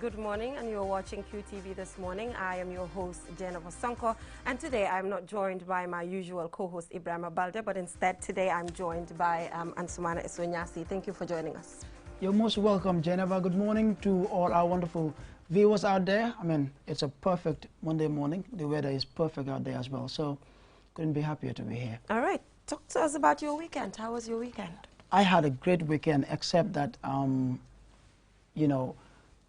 good morning, and you're watching QTV this morning. I am your host, Jennifer Sonko, and today I'm not joined by my usual co-host, Ibrahim Balde, but instead today I'm joined by Ansumana Esonyasi. Thank you for joining us. You're most welcome, Jennifer. Good morning to all our wonderful viewers out there. I mean, it's a perfect Monday morning. The weather is perfect out there as well, so couldn't be happier to be here. All right, talk to us about your weekend. How was your weekend? I had a great weekend, except that, you know,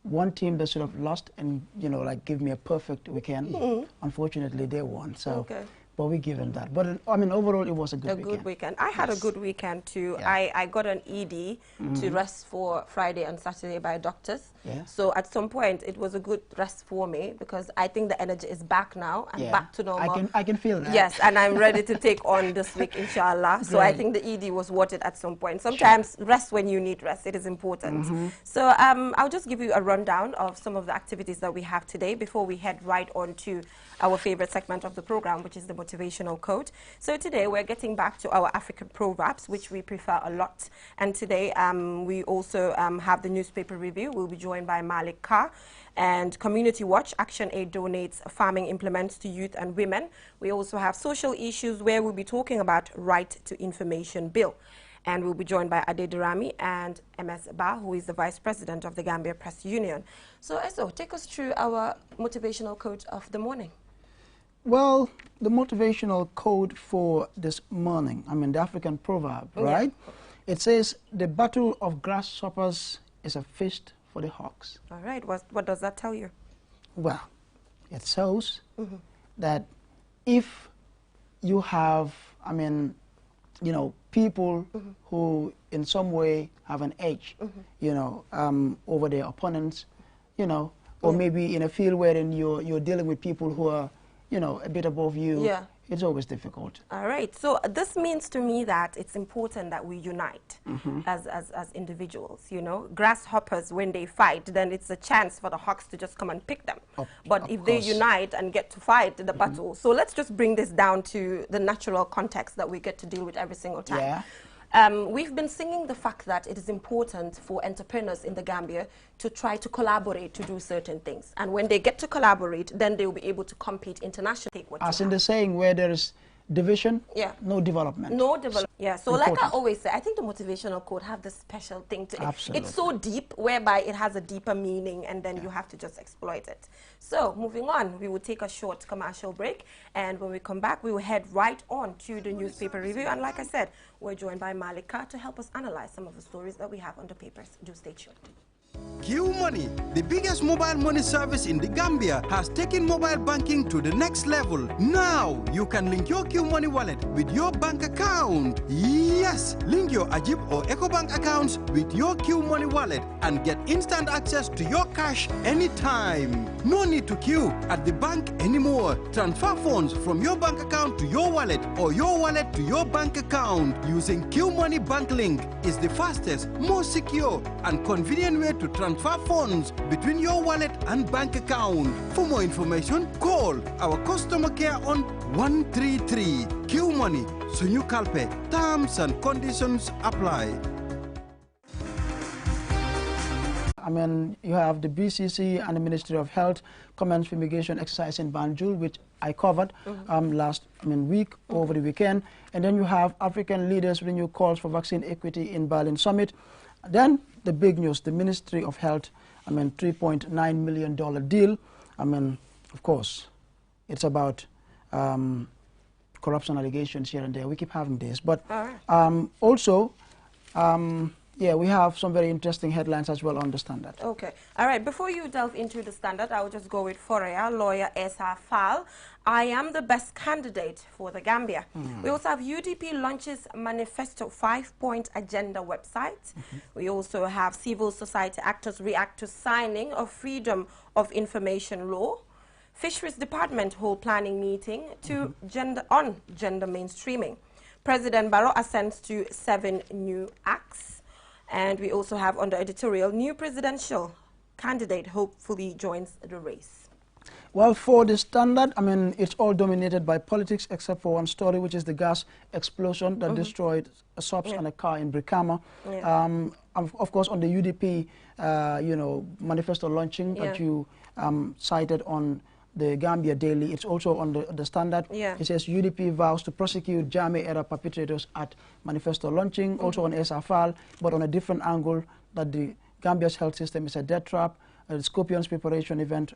one team that should have lost and, you know, like give me a perfect weekend. Unfortunately, they won. So, but we give them that. But I mean, overall, it was a good weekend. I had a good weekend too. Yeah. I got an ED to rest for Friday and Saturday by doctors. Yeah. So at some point, it was a good rest for me because I think the energy is back now and back to normal. I can feel that. Yes, and I'm ready to take on this week, inshallah. So I think the ED was worth it at some point. Sometimes rest when you need rest. It is important. So I'll just give you a rundown of some of the activities that we have today before we head right on to our favorite segment of the program, which is the motivational quote. So today we're getting back to our African proverbs, which we prefer a lot. And today we also have the newspaper review. We'll be joined by Malik Carr. And Community Watch, ActionAid donates farming implements to youth and women. We also have social issues where we'll be talking about right to information bill. And we'll be joined by Ade Durami and MS Ba, who is the Vice President of the Gambia Press Union. So, Esso, take us through our motivational quote of the morning. Well, the motivational quote for this morning, I mean, the African proverb, right? It says, the battle of grasshoppers is a feast for the hawks. All right. What does that tell you? Well, it shows that if you have, I mean, you know, people who in some way have an edge, you know, over their opponents, you know, or maybe in a field wherein you're dealing with people who are, you know, a bit above you, it's always difficult. All right. So this means to me that it's important that we unite as individuals, you know. Grasshoppers, when they fight, then it's a chance for the hawks to just come and pick them. But if they unite and get to fight the battle, so let's just bring this down to the natural context that we get to deal with every single time. Yeah. We've been singing the fact that it is important for entrepreneurs in the Gambia to try to collaborate to do certain things. And when they get to collaborate, then they will be able to compete internationally. As in the saying, where there is division, no development. No development. Yeah, so like I always say, I think the motivational quote have this special thing to it. Absolutely. It's so deep, whereby it has a deeper meaning, and then you have to just exploit it. So moving on, we will take a short commercial break, and when we come back, we will head right on to the newspaper review. And like I said, we're joined by Malik Carr to help us analyze some of the stories that we have on the papers. Do stay tuned. Q Money, the biggest mobile money service in the Gambia, has taken mobile banking to the next level. Now, you can link your Q Money wallet with your bank account. Yes, link your Ajib or EcoBank accounts with your Q Money wallet and get instant access to your cash anytime. No need to queue at the bank anymore. Transfer funds from your bank account to your wallet or your wallet to your bank account using Q Money Bank Link is the fastest, most secure and convenient way to transfer funds between your wallet and bank account. For more information, call our customer care on 133. Q Money, Sunyu Kalpe. Terms and conditions apply. I mean, you have the BCC and the Ministry of Health commence fumigation exercise in Banjul, which I covered last week, over the weekend. And then you have African leaders renew calls for vaccine equity in Berlin Summit. Then the big news, the Ministry of Health, $3.9 million deal. Of course, it's about corruption allegations here and there. We keep having this. But also, yeah, we have some very interesting headlines as well on the Standard. Okay. All right. Before you delve into the Standard, I will just go with Forea, lawyer Esa Fal. I am the best candidate for the Gambia. We also have UDP launches manifesto 5-point agenda website. We also have civil society actors react to signing of freedom of information law. Fisheries Department hold planning meeting to gender mainstreaming. President Barrow assents to 7 new acts. And we also have under editorial, new presidential candidate hopefully joins the race. Well, for the Standard, I mean, it's all dominated by politics except for one story, which is the gas explosion that destroyed shops and a car in Brikama. Of course, on the UDP, you know, manifesto launching that you cited on the Gambia Daily, it's also on the Standard. It says UDP vows to prosecute Jammeh-era perpetrators at manifesto launching, also on SFL, but on a different angle, that the Gambia's health system is a death trap, a Scorpions preparation event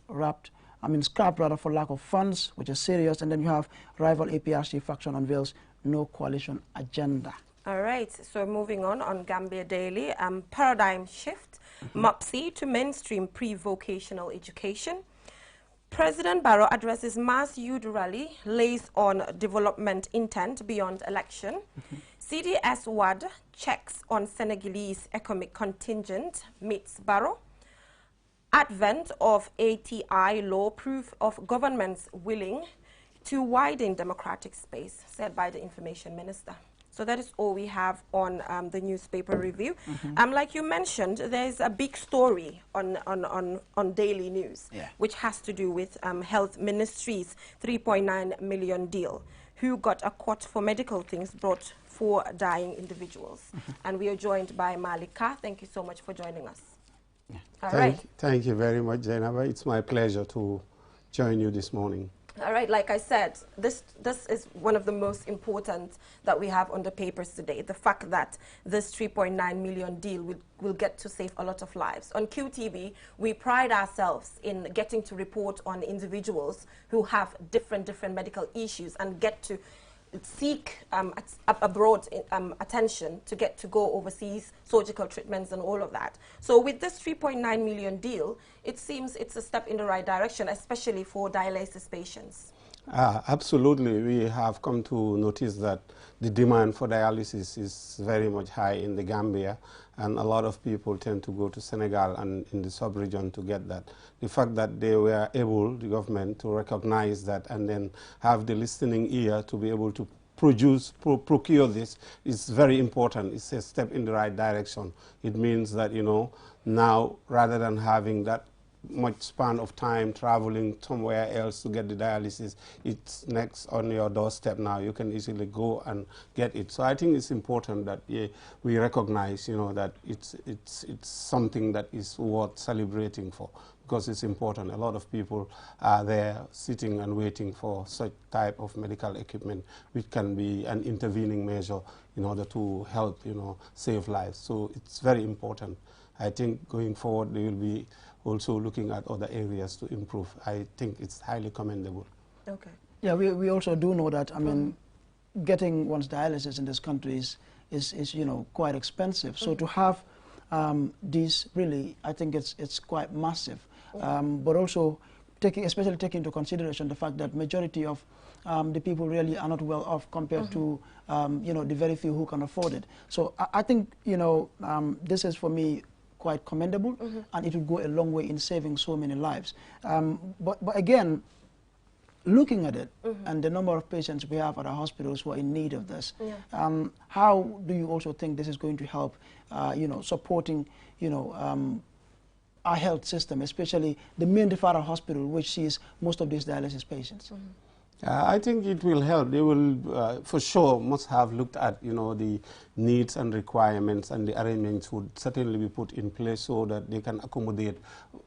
scrapped rather for lack of funds, which is serious, and then you have rival APRC faction unveils no coalition agenda. All right, so moving on Gambia Daily, paradigm shift, MOPSI to mainstream pre-vocational education. President Barrow addresses mass youth rally, lays on development intent beyond election. CDS WAD checks on Senegalese economic contingent meets Barrow. Advent of ATI law, proof of government's willing to widen democratic space, said by the Information Minister. So that is all we have on the newspaper review. Like you mentioned, there's a big story on Daily News, which has to do with Health Ministry's 3.9 million deal. Who got a quote for medical things brought for dying individuals. And we are joined by Malika. Thank you so much for joining us. All right. Thank you very much, Zainaba. It's my pleasure to join you this morning. All right, like I said, this is one of the most important that we have on the papers today, the fact that this 3.9 million deal will get to save a lot of lives. On QTV, we pride ourselves in getting to report on individuals who have different medical issues and get to seek abroad attention to get to go overseas, surgical treatments and all of that. So with this 3.9 million deal, it seems it's a step in the right direction, especially for dialysis patients. Absolutely. We have come to notice that the demand for dialysis is very much high in the Gambia, and a lot of people tend to go to Senegal and in the sub-region to get that. The fact that they were able, the government, to recognize that and then have the listening ear to be able to procure this is very important. It's a step in the right direction. It means that, you know, now rather than having that much span of time traveling somewhere else to get the dialysis, it's next on your doorstep now. You can easily go and get it. So I think it's important that we recognize, you know, that it's something that is worth celebrating for, because it's important. A lot of people are there sitting and waiting for such type of medical equipment, which can be an intervening measure in order to help, you know, save lives. So it's very important. I think going forward they will be also looking at other areas to improve. I think it's highly commendable. Okay. Yeah, we also do know that, I mean, getting one's dialysis in this country is you know, quite expensive. So to have these, really, I think it's quite massive. But also especially taking into consideration the fact that majority of the people really are not well off compared to you know, the very few who can afford it. So I think, you know, this is for me quite commendable, and it will go a long way in saving so many lives. But again, looking at it and the number of patients we have at our hospitals who are in need of this, how do you also think this is going to help, you know, supporting, you know, our health system, especially the main referral hospital, which sees most of these dialysis patients? I think it will help. They will, for sure, must have looked at, you know, the needs and requirements, and the arrangements would certainly be put in place so that they can accommodate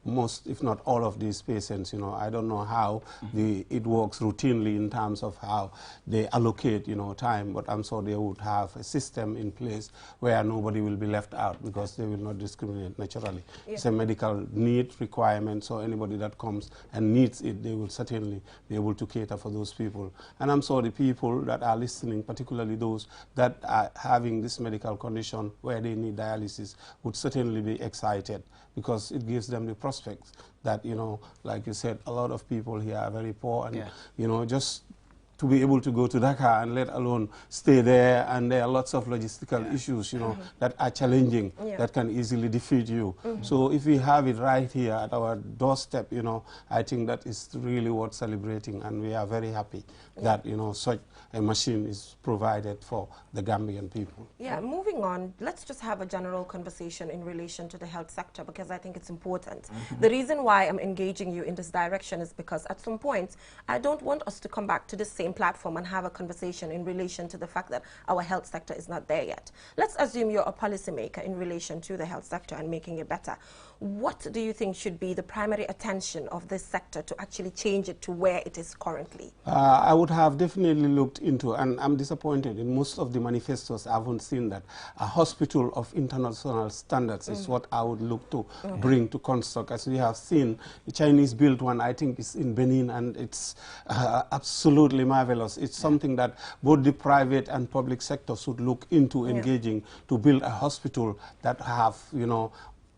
most, if not all, of these patients. You know, I don't know how it works routinely in terms of how they allocate, you know, time, but I'm sure they would have a system in place where nobody will be left out, because they will not discriminate naturally. It's a medical need requirement, so anybody that comes and needs it, they will certainly be able to cater for those people. And I'm sure the people that are listening, particularly those that are having this medical condition where they need dialysis, would certainly be excited, because it gives them the prospects that, you know, like you said, a lot of people here are very poor, and you know, just to be able to go to Dakar and let alone stay there, and there are lots of logistical issues, you know, that are challenging, that can easily defeat you. So if we have it right here at our doorstep, you know, I think that is really worth celebrating, and we are very happy that, you know, such a machine is provided for the Gambian people. Yeah, moving on, let's just have a general conversation in relation to the health sector, because I think it's important. The reason why I'm engaging you in this direction is because at some point, I don't want us to come back to the same platform and have a conversation in relation to the fact that our health sector is not there yet. Let's assume you're a policymaker in relation to the health sector and making it better. What do you think should be the primary attention of this sector to actually change it to where it is currently? I would have definitely looked into, and I'm disappointed in most of the manifestos, I haven't seen that. A hospital of international standards is what I would look to bring to construct. As we have seen, the Chinese built one, I think it's in Benin, and it's absolutely marvelous. It's something that both the private and public sector should look into engaging to build a hospital that have, you know,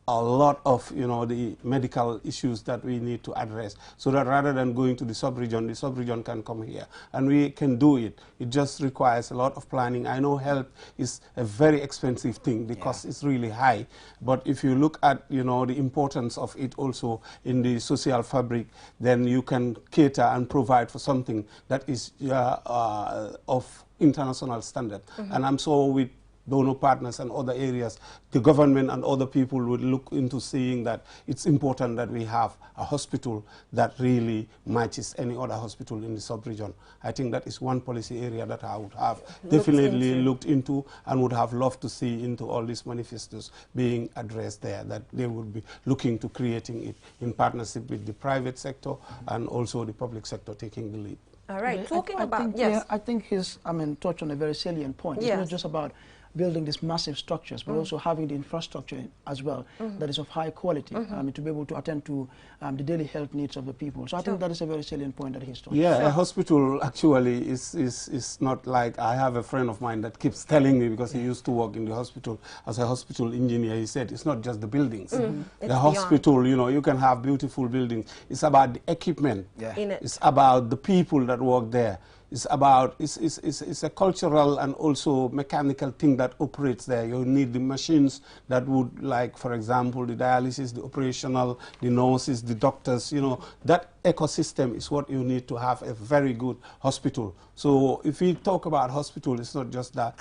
a lot of, you know, the medical issues that we need to address, so that rather than going to the sub-region can come here. And we can do it. It just requires a lot of planning. I know health is a very expensive thing. The cost is really high. But if you look at, you know, the importance of it also in the social fabric, then you can cater and provide for something that is of international standard. And I'm so with donor partners and other areas, the government and other people would look into seeing that it's important that we have a hospital that really matches any other hospital in the sub-region. I think that is one policy area that I would have definitely looked into and would have loved to see into all these manifestos being addressed there, that they would be looking to creating it in partnership with the private sector and also the public sector taking the lead. All right, talking I about, think, yes. I think his, touched on a very salient point. It's not just about building these massive structures, but also having the infrastructure as well that is of high quality to be able to attend to the daily health needs of the people. So I think that is a very salient point that he's talking about. Yeah, a hospital actually is not like, I have a friend of mine that keeps telling me, because he used to work in the hospital as a hospital engineer, he said it's not just the buildings. The hospital, you know, you can have beautiful buildings. It's about the equipment. It's about the people that work there. It's about, it's a cultural and also mechanical thing that operates there. You need the machines that would, like, for example, the dialysis, the operational, the nurses, the doctors, you know, that ecosystem is what you need to have a very good hospital. So if we talk about hospital, it's not just that,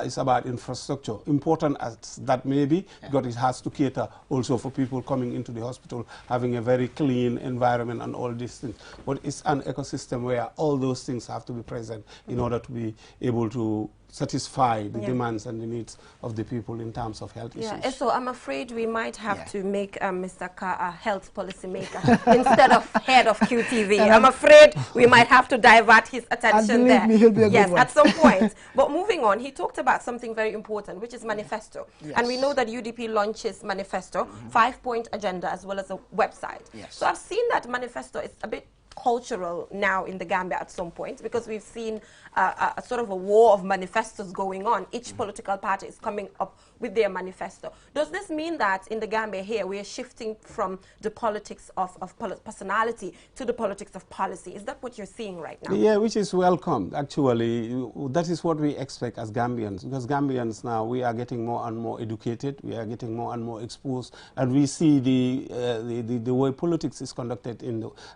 it's about infrastructure. Important as that may be, because it has to cater also for people coming into the hospital, having a very clean environment and all these things. But it's an ecosystem where all those things have to be present in order to be able to satisfy the demands and the needs of the people in terms of health issues. So I'm afraid we might have to make Mr. Carr a health policy maker instead of head of QTV. I'm afraid we might have to divert his attention there. Me, he'll be a good one. At some point. But moving on, he talked about something very important, which is manifesto. And we know that UDP launches manifesto, 5-point agenda, as well as a website. So I've seen that manifesto is a bit cultural now in the Gambia at some point, because we've seen a sort of a war of manifestos going on. Each political party is coming up with their manifesto. Does this mean that in the Gambia here we are shifting from the politics of personality to the politics of policy? Is that what you're seeing right now? Yeah, which is welcome, actually. That is what we expect as Gambians, because Gambians now, we are getting more and more educated, we are getting more and more exposed, and we see the way politics is conducted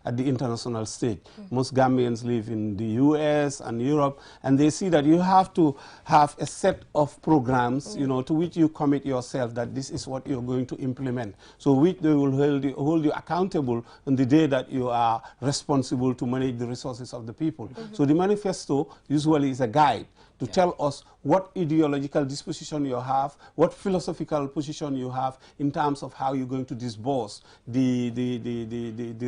at the international stage. Most Gambians live in the US and Europe, and they see that you have to have a set of programs, you know, to which you commit yourself that this is what you're going to implement. So which they will hold you accountable on the day that you are responsible to manage the resources of the people. So the manifesto usually is a guide to tell us what ideological disposition you have, what philosophical position you have in terms of how you're going to disburse the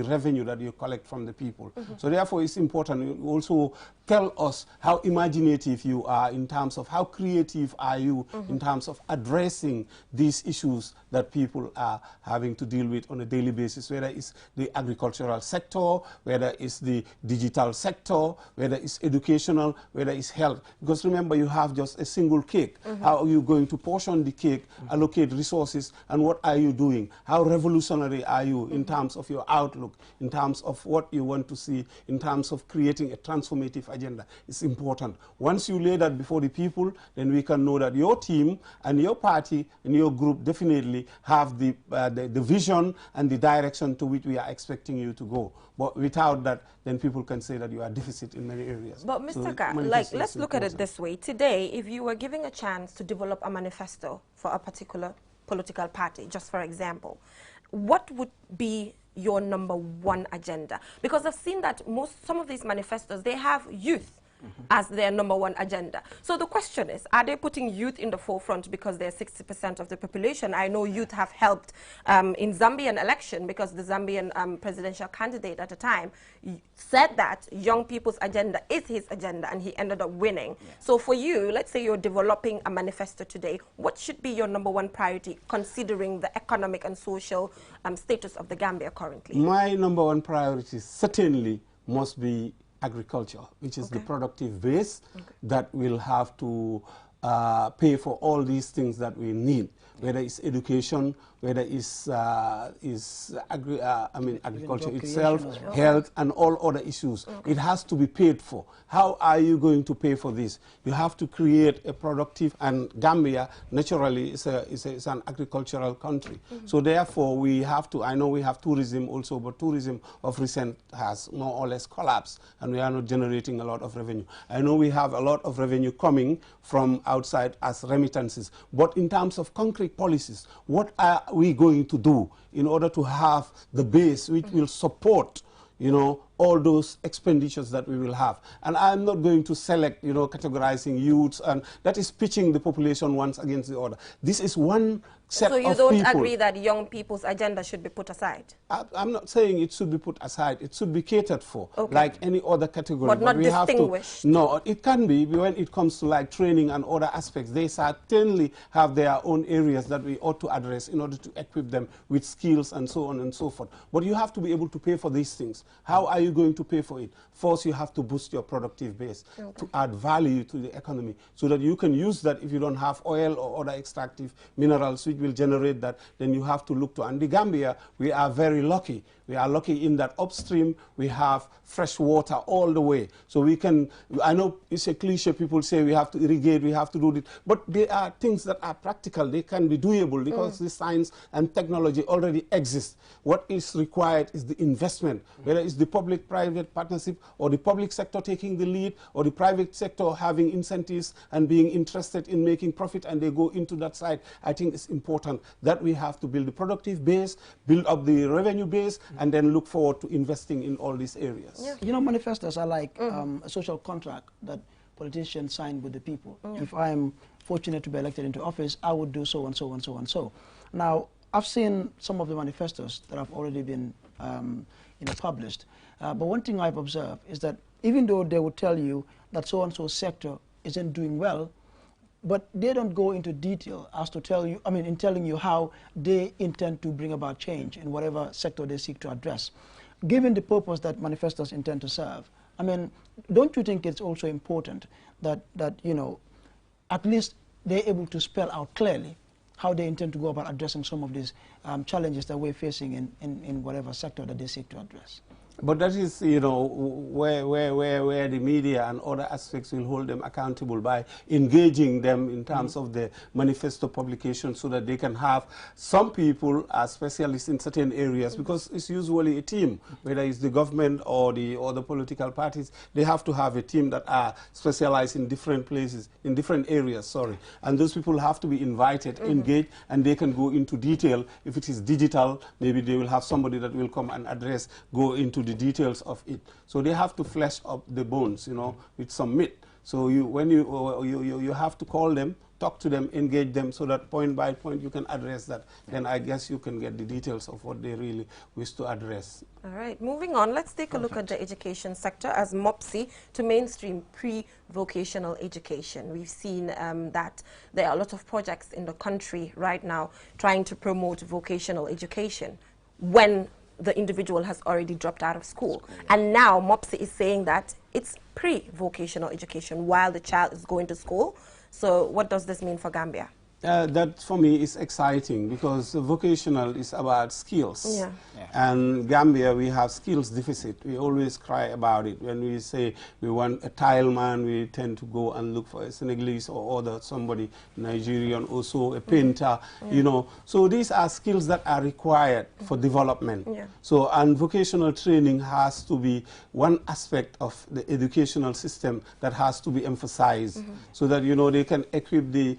revenue that you collect from the people. So therefore it's important you also tell us how imaginative you are in terms of how creative are you in terms of addressing these issues that people are having to deal with on a daily basis, whether it's the agricultural sector, whether it's the digital sector, whether it's educational, whether it's health. Because remember, you have just a single cake. How are you going to portion the cake, allocate resources, and what are you doing? How revolutionary are you in terms of your outlook, in terms of what you want to see, in terms of creating a transformative agenda? It's important. Once you lay that before the people, then we can know that your team and your party and your group definitely have the vision and the direction to which we are expecting you to go. But without that, then people can say that you are deficit in many areas. But Mr. Ka, like, let's look at it this way. Today, if you were given a chance to develop a manifesto for a particular political party, just for example, what would be your #1 agenda? Because I've seen that some of these manifestos, they have youth as their #1 agenda. So the question is, are they putting youth in the forefront because they're 60% of the population? I know youth have helped in Zambian election, because the Zambian presidential candidate at the time said that young people's agenda is his agenda, and he ended up winning. Yeah. So for you, let's say you're developing a manifesto today, what should be your #1 priority considering the economic and social status of the Gambia currently? My #1 priority certainly must be agriculture, which is the productive base that will have to pay for all these things that we need, whether it's education, whether it's agriculture itself, health, and all other issues. It has to be paid for. How are you going to pay for this? You have to create a productive, and Gambia naturally is an agricultural country. So therefore we have to, I know we have tourism also, but tourism of recent has more or less collapsed, and we are not generating a lot of revenue. I know we have a lot of revenue coming from outside as remittances, but in terms of concrete policies, what are we going to do in order to have the base which will support, you know, all those expenditures that we will have? And I'm not going to select, you know, categorizing youths, and that is pitching the population once against the other. This is one set of people. So you don't agree that young people's agenda should be put aside? I'm not saying it should be put aside. It should be catered for, like any other category. But not distinguished? No, it can be when it comes to like training and other aspects. They certainly have their own areas that we ought to address in order to equip them with skills and so on and so forth. But you have to be able to pay for these things. How are you going to pay for it? First, you have to boost your productive base to add value to the economy, so that you can use that. If you don't have oil or other extractive minerals which will generate that, then you have to look to. And the Gambia, we are very lucky. We are lucky in that upstream we have fresh water all the way. So we can, I know it's a cliche, people say we have to irrigate, we have to do this, but there are things that are practical. They can be doable because the science and technology already exist. What is required is the investment, whether it's the public-private partnership, or the public sector taking the lead, or the private sector having incentives and being interested in making profit, and they go into that side. I think it's important that we have to build the productive base, build up the revenue base, and then look forward to investing in all these areas. Yeah. You know, manifestos are like a social contract that politicians sign with the people. If I'm fortunate to be elected into office, I would do so and so and so and so. Now, I've seen some of the manifestos that have already been published. But one thing I've observed is that even though they would tell you that so-and-so sector isn't doing well, but they don't go into detail as to tell you, in telling you how they intend to bring about change in whatever sector they seek to address. Given the purpose that manifestos intend to serve, don't you think it's also important that at least they're able to spell out clearly how they intend to go about addressing some of these challenges that we're facing in whatever sector that they seek to address? But that is, where the media and other aspects will hold them accountable by engaging them in terms of the manifesto publication, so that they can have some people as specialists in certain areas, because it's usually a team, whether it's the government or the political parties. They have to have a team that are specialized in different places, in different areas, sorry. And those people have to be invited, engaged, and they can go into detail. If it is digital, maybe they will have somebody that will come and go into the details of it. So they have to flesh up the bones, with some meat. So when you have to call them, talk to them, engage them, so that point by point you can address that. Then I guess you can get the details of what they really wish to address. All right, moving on, let's take a look at the education sector as MOPSI to mainstream pre-vocational education. We've seen that there are a lot of projects in the country right now trying to promote vocational education when the individual has already dropped out of school. And now MOPSI is saying that it's pre-vocational education while the child is going to school. So what does this mean for Gambia? That for me is exciting because vocational is about skills. Yeah. And Gambia, we have skills deficit. We always cry about it. When we say we want a tileman, we tend to go and look for a Senegalese or somebody Nigerian, also a painter, you know. So these are skills that are required for development. So, and vocational training has to be one aspect of the educational system that has to be emphasized so that, you know, they can equip the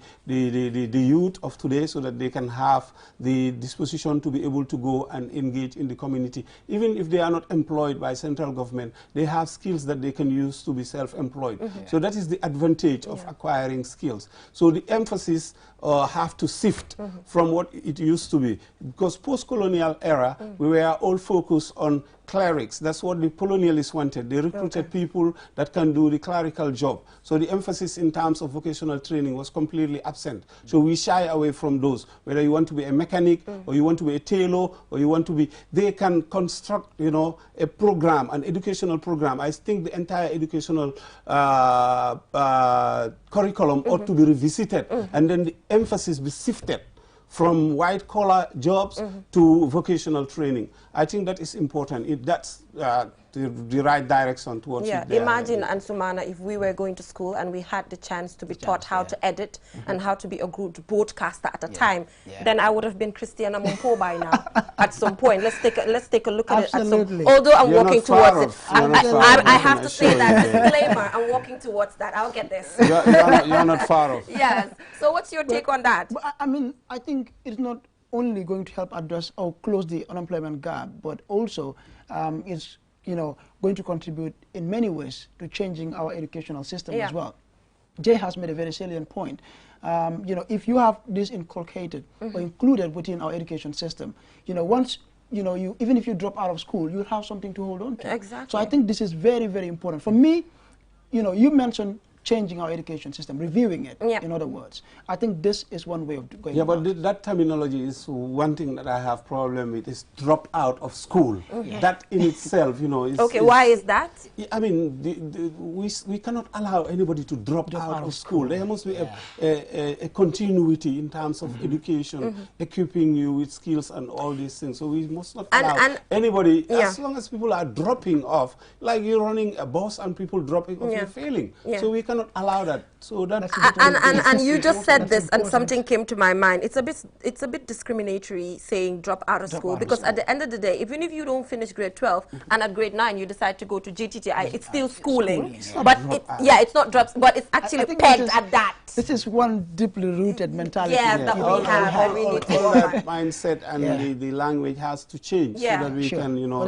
youth of today so that they can have the disposition to be able to go and engage in the community. Even if they are not employed by central government, they have skills that they can use to be self-employed. So that is the advantage of acquiring skills. So the emphasis have to shift from what it used to be. Because post-colonial era, we were all focused on clerics. That's what the colonialists wanted. They recruited people that can do the clerical job. So the emphasis in terms of vocational training was completely absent. So we shy away from those. Whether you want to be a mechanic or you want to be a tailor or you want to be, they can construct, you know, a program, an educational program. I think the entire educational curriculum ought to be revisited and then the emphasis be shifted from white-collar jobs to vocational training. I think that is important. That's the right direction towards it. Imagine, Ansumana, if we were going to school and we had the chance to be taught how to edit and how to be a good broadcaster at a time, then I would have been Christiana Mumpo by now at some point. Let's take a look at it. Although I'm walking towards it. I have to say that, disclaimer, I'm walking towards that. I'll get this. You're not far off. Yes. So what's your take on that? But I mean, I think it's not only going to help address or close the unemployment gap, but also it's, you know, going to contribute in many ways to changing our educational system as well. Jay has made a very salient point. You know, if you have this inculcated or included within our education system, you know, once, you know, even if you drop out of school, you'll have something to hold on to. Exactly. So I think this is very, very important. For me, you know, you mentioned changing our education system, reviewing it, in other words. I think this is one way of going about it. But that terminology is one thing that I have problem with, is drop out of school. That in itself, you know, is... Okay, why is that? I mean, we cannot allow anybody to drop out of school. There must be a continuity in terms of education, equipping you with skills and all these things. So we must not allow anybody, as long as people are dropping off, like you're running a bus and people dropping off, you're failing. So we cannot allow that. So that's and you just said this, and something came to my mind. It's a bit discriminatory saying drop out of school, because at the end of the day, even if you don't finish grade 12 and at grade 9 you decide to go to GTTI, it's still schooling. But it's not drops, but it's actually pegged at that. This is one deeply rooted mentality. That we have. We need to all that mindset and the language has to change so that we can, you know,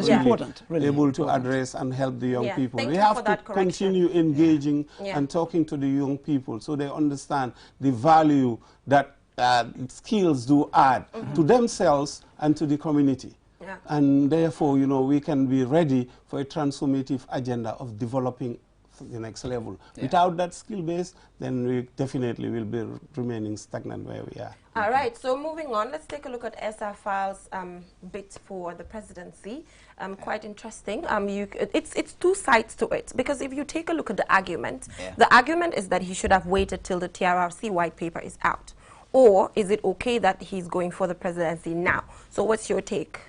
really able to address and help the young people. We have to continue engaging and talking to the young people so they understand the value that skills do add to themselves and to the community. And therefore, you know, we can be ready for a transformative agenda of developing the next level. Without that skill base, then we definitely will be remaining stagnant where we are. All right, so moving on, let's take a look at Esa File's bid for the presidency. Quite interesting. It's two sides to it, because if you take a look at the argument is that he should have waited till the TRRC white paper is out. Or is it okay that he's going for the presidency now? So what's your take?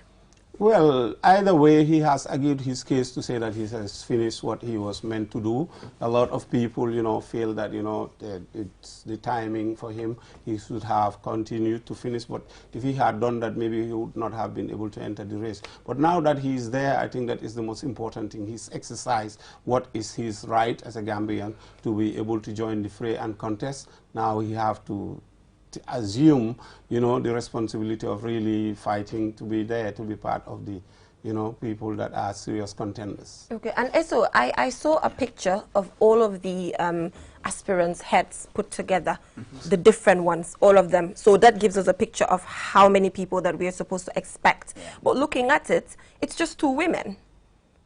Well, either way, he has argued his case to say that he has finished what he was meant to do. A lot of people, you know, feel that, you know, it's the timing for him. He should have continued to finish. But if he had done that, maybe he would not have been able to enter the race. But now that he is there, I think that is the most important thing. He's exercised what is his right as a Gambian to be able to join the fray and contest. Now he have to assume, you know, the responsibility of really fighting to be there, to be part of the, you know, people that are serious contenders. Okay, and also I saw a picture of all of the aspirants' heads put together, the different ones, all of them. So that gives us a picture of how many people that we are supposed to expect. But looking at it, it's just 2 women.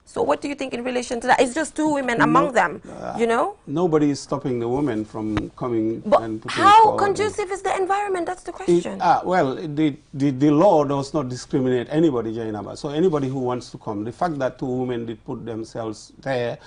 So what do you think in relation to that? It's just 2 women among them, you know? Nobody is stopping the women from coming But and putting how forward. conducive is the environment? That's the question. Well, the law does not discriminate anybody, Jainaba. So anybody who wants to come, the fact that 2 women did put themselves there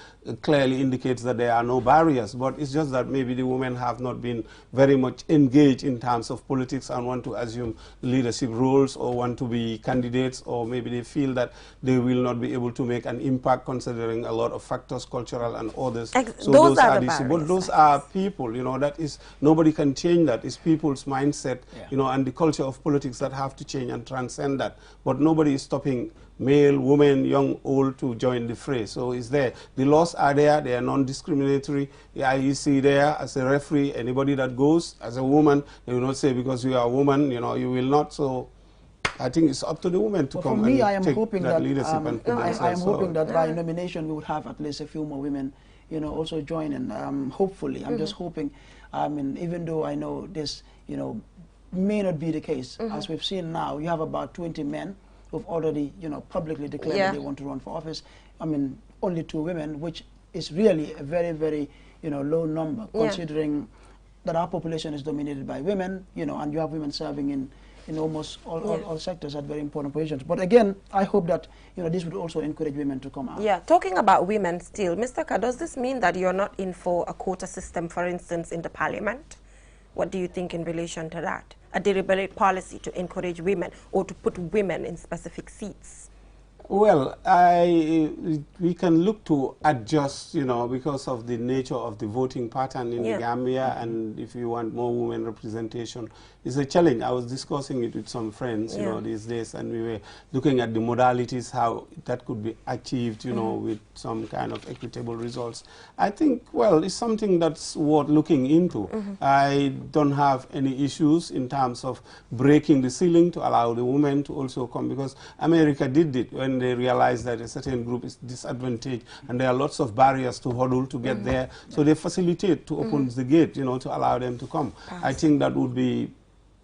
clearly indicates that there are no barriers. But it's just that maybe the women have not been very much engaged in terms of politics and want to assume leadership roles or want to be candidates, or maybe they feel that they will not be able to make an impact considering a lot of factors, cultural and others. So those are the barriers. But those are people, you know, that is, nobody can change that. It's people's mindset, you know, and the culture of politics that have to change and transcend that. But nobody is stopping male, woman, young, old to join the fray. So it's there. The laws are there. They are non-discriminatory. The IEC there as a referee. Anybody that goes as a woman, they will not say because you are a woman, you know, you will not. So I think it's up to the women to come and take that leadership and put themselves. I am hoping that by nomination we would have at least a few more women, you know, also join in. Hopefully, I'm just hoping. I mean, even though I know this, you know, may not be the case. As we've seen now, you have about 20 men who've already, you know, publicly declared that they want to run for office. I mean, only 2 women, which is really a very, very, you know, low number, considering that our population is dominated by women, you know, and you have women serving in almost all sectors at very important positions. But again, I hope that, you know, this would also encourage women to come out. Yeah, talking about women still, Mr. Ka, does this mean that you're not in for a quota system, for instance, in the parliament? What do you think in relation to that? A deliberate policy to encourage women or to put women in specific seats? Well, we can look to adjust, you know, because of the nature of the voting pattern in the Gambia, and if you want more women representation, it's a challenge. I was discussing it with some friends, you know, these days, and we were looking at the modalities, how that could be achieved, you know, with some kind of equitable results. I think, well, it's something that's worth looking into. I don't have any issues in terms of breaking the ceiling to allow the women to also come, because America did it when they realized that a certain group is disadvantaged and there are lots of barriers to hurdle to get there. So they facilitate to open the gate, you know, to allow them to come. I think that would be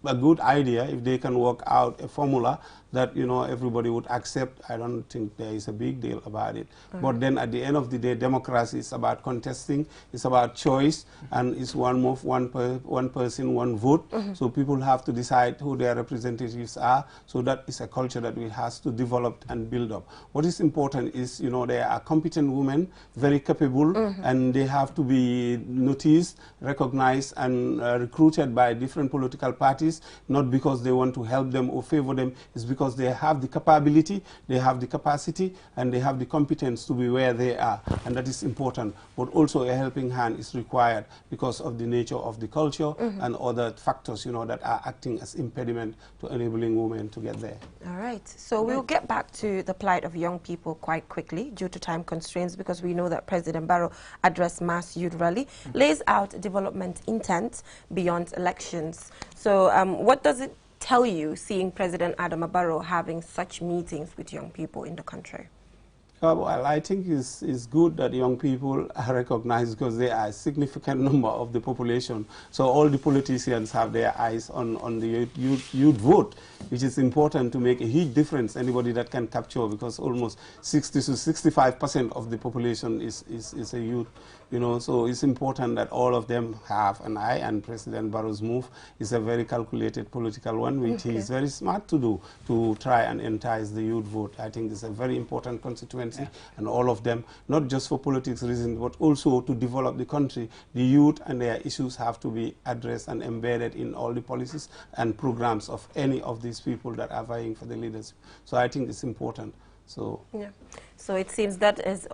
a good idea if they can work out a formula that, you know, everybody would accept. I don't think there is a big deal about it. But then at the end of the day, democracy is about contesting, it's about choice, and it's one move, one person, one vote. So people have to decide who their representatives are. So that is a culture that we have to develop and build up. What is important is, you know, there are competent women, very capable, and they have to be noticed, recognized, and recruited by different political parties, not because they want to help them or favor them. It's because they have the capability, they have the capacity, and they have the competence to be where they are, and that is important. But also a helping hand is required because of the nature of the culture and other factors, you know, that are acting as impediment to enabling women to get there. All right, so we'll get back to the plight of young people quite quickly due to time constraints, because we know that President Barrow addressed mass youth rally, lays out development intent beyond elections. So what does it tell you seeing President Adama Barrow having such meetings with young people in the country? Well, I think it's good that young people are recognized because they are a significant number of the population. So all the politicians have their eyes on the youth vote, which is important to make a huge difference, anybody that can capture, because almost 60 to 65% of the population is a youth. You know, so it's important that all of them have an eye, and President Barrow's move is a very calculated political one, which he is very smart to do, to try and entice the youth vote. I think it's a very important constituency, and all of them, not just for politics reasons, but also to develop the country. The youth and their issues have to be addressed and embedded in all the policies and programs of any of these people that are vying for the leadership. So I think it's important. So so it seems that is,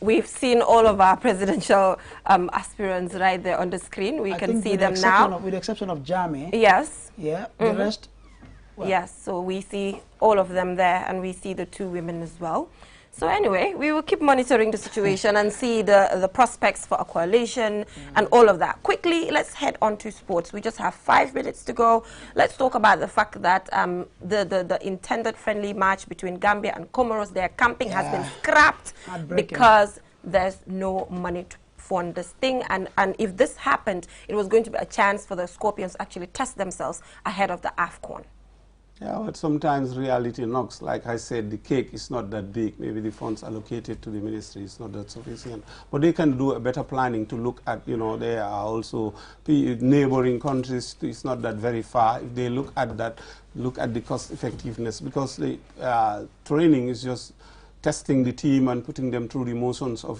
we've seen all of our presidential aspirants right there on the screen. We can see them now. With the exception of Jame. Yes. Yeah, the rest. Well. Yes, so we see all of them there, and we see the 2 women as well. So anyway, we will keep monitoring the situation and see the prospects for a coalition and all of that. Quickly, let's head on to sports. We just have 5 minutes to go. Let's talk about the fact that the intended friendly match between Gambia and Comoros, their camping has been scrapped because there's no money to fund this thing. And if this happened, it was going to be a chance for the Scorpions to actually test themselves ahead of the AFCON. Yeah, but sometimes reality knocks. Like I said, the cake is not that big. Maybe the funds allocated to the ministry is not that sufficient. But they can do a better planning to look at, there are also neighboring countries. It's not that very far. If they look at that, look at the cost effectiveness, because the training is just testing the team and putting them through the motions of,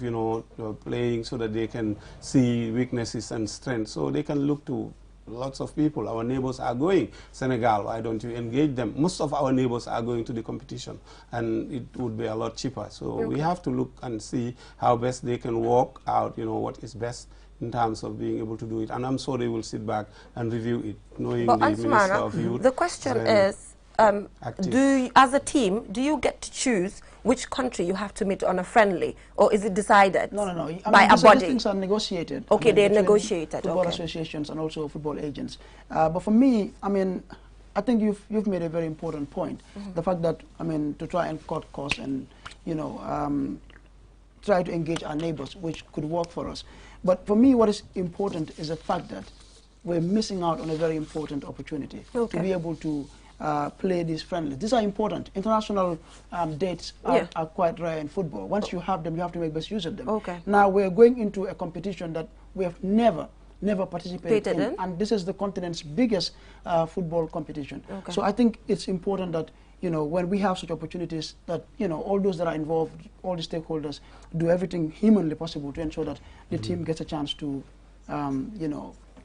playing so that they can see weaknesses and strengths. So they can look to lots of people. Our neighbors are going. Senegal, why don't you engage them? Most of our neighbors are going to the competition, and it would be a lot cheaper. So we have to look and see how best they can work out, what is best in terms of being able to do it. And I'm sure they will sit back and review it, knowing the Minister of Youth. The question is, as a team, do you get to choose which country you have to meet on a friendly, or is it decided by a body? These things are negotiated. Okay, they're negotiated. Football associations and also football agents. But for me, I think you've made a very important point. The fact that, to try and cut costs and, try to engage our neighbors, which could work for us. But for me, what is important is the fact that we're missing out on a very important opportunity to be able to play these friendlies. These are important. International dates are quite rare in football. Once you have them, you have to make best use of them. Now we're going into a competition that we have never participated in, and this is the continent's biggest football competition. So I think it's important that, when we have such opportunities, that, all those that are involved, all the stakeholders, do everything humanly possible to ensure that the team gets a chance to,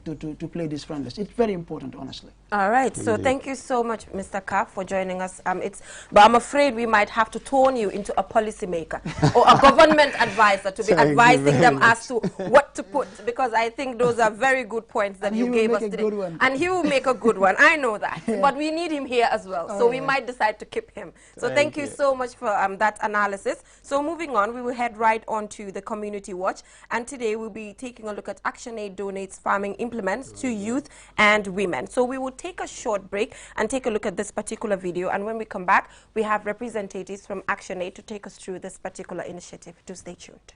to play these friendlies. It's very important, honestly. All right. So thank you so much, Mr. Kaff, for joining us. But I'm afraid we might have to turn you into a policymaker or a government advisor to be advising them as to what to put, because I think those are very good points that you gave us today. And he will make a good one. I know that. But we need him here as well. So we might decide to keep him. So thank you so much for that analysis. So moving on, we will head right on to the Community Watch. And today we'll be taking a look at ActionAid donates farming implements to youth and women. So we will take a short break and take a look at this particular video, and when we come back, we have representatives from ActionAid to take us through this particular initiative. Do stay tuned.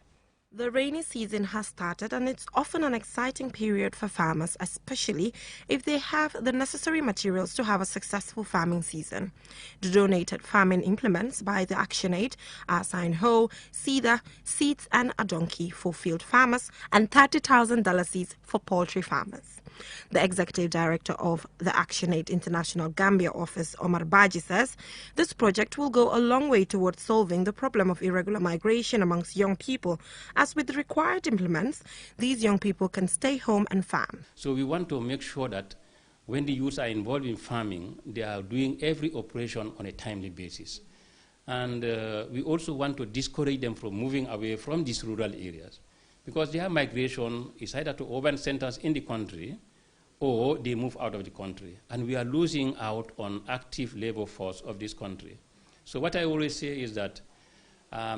The rainy season has started, and it's often an exciting period for farmers, especially if they have the necessary materials to have a successful farming season. The donated farming implements by the ActionAid are sign hoe, seeder, seeds, and a donkey for field farmers, and $30,000 for poultry farmers. The executive director of the ActionAid International Gambia office, Omar Baji, says this project will go a long way towards solving the problem of irregular migration amongst young people, as with the required implements, these young people can stay home and farm. So we want to make sure that when the youths are involved in farming, they are doing every operation on a timely basis. And we also want to discourage them from moving away from these rural areas, because their migration is either to urban centers in the country or they move out of the country. And we are losing out on active labor force of this country. So what I always say is that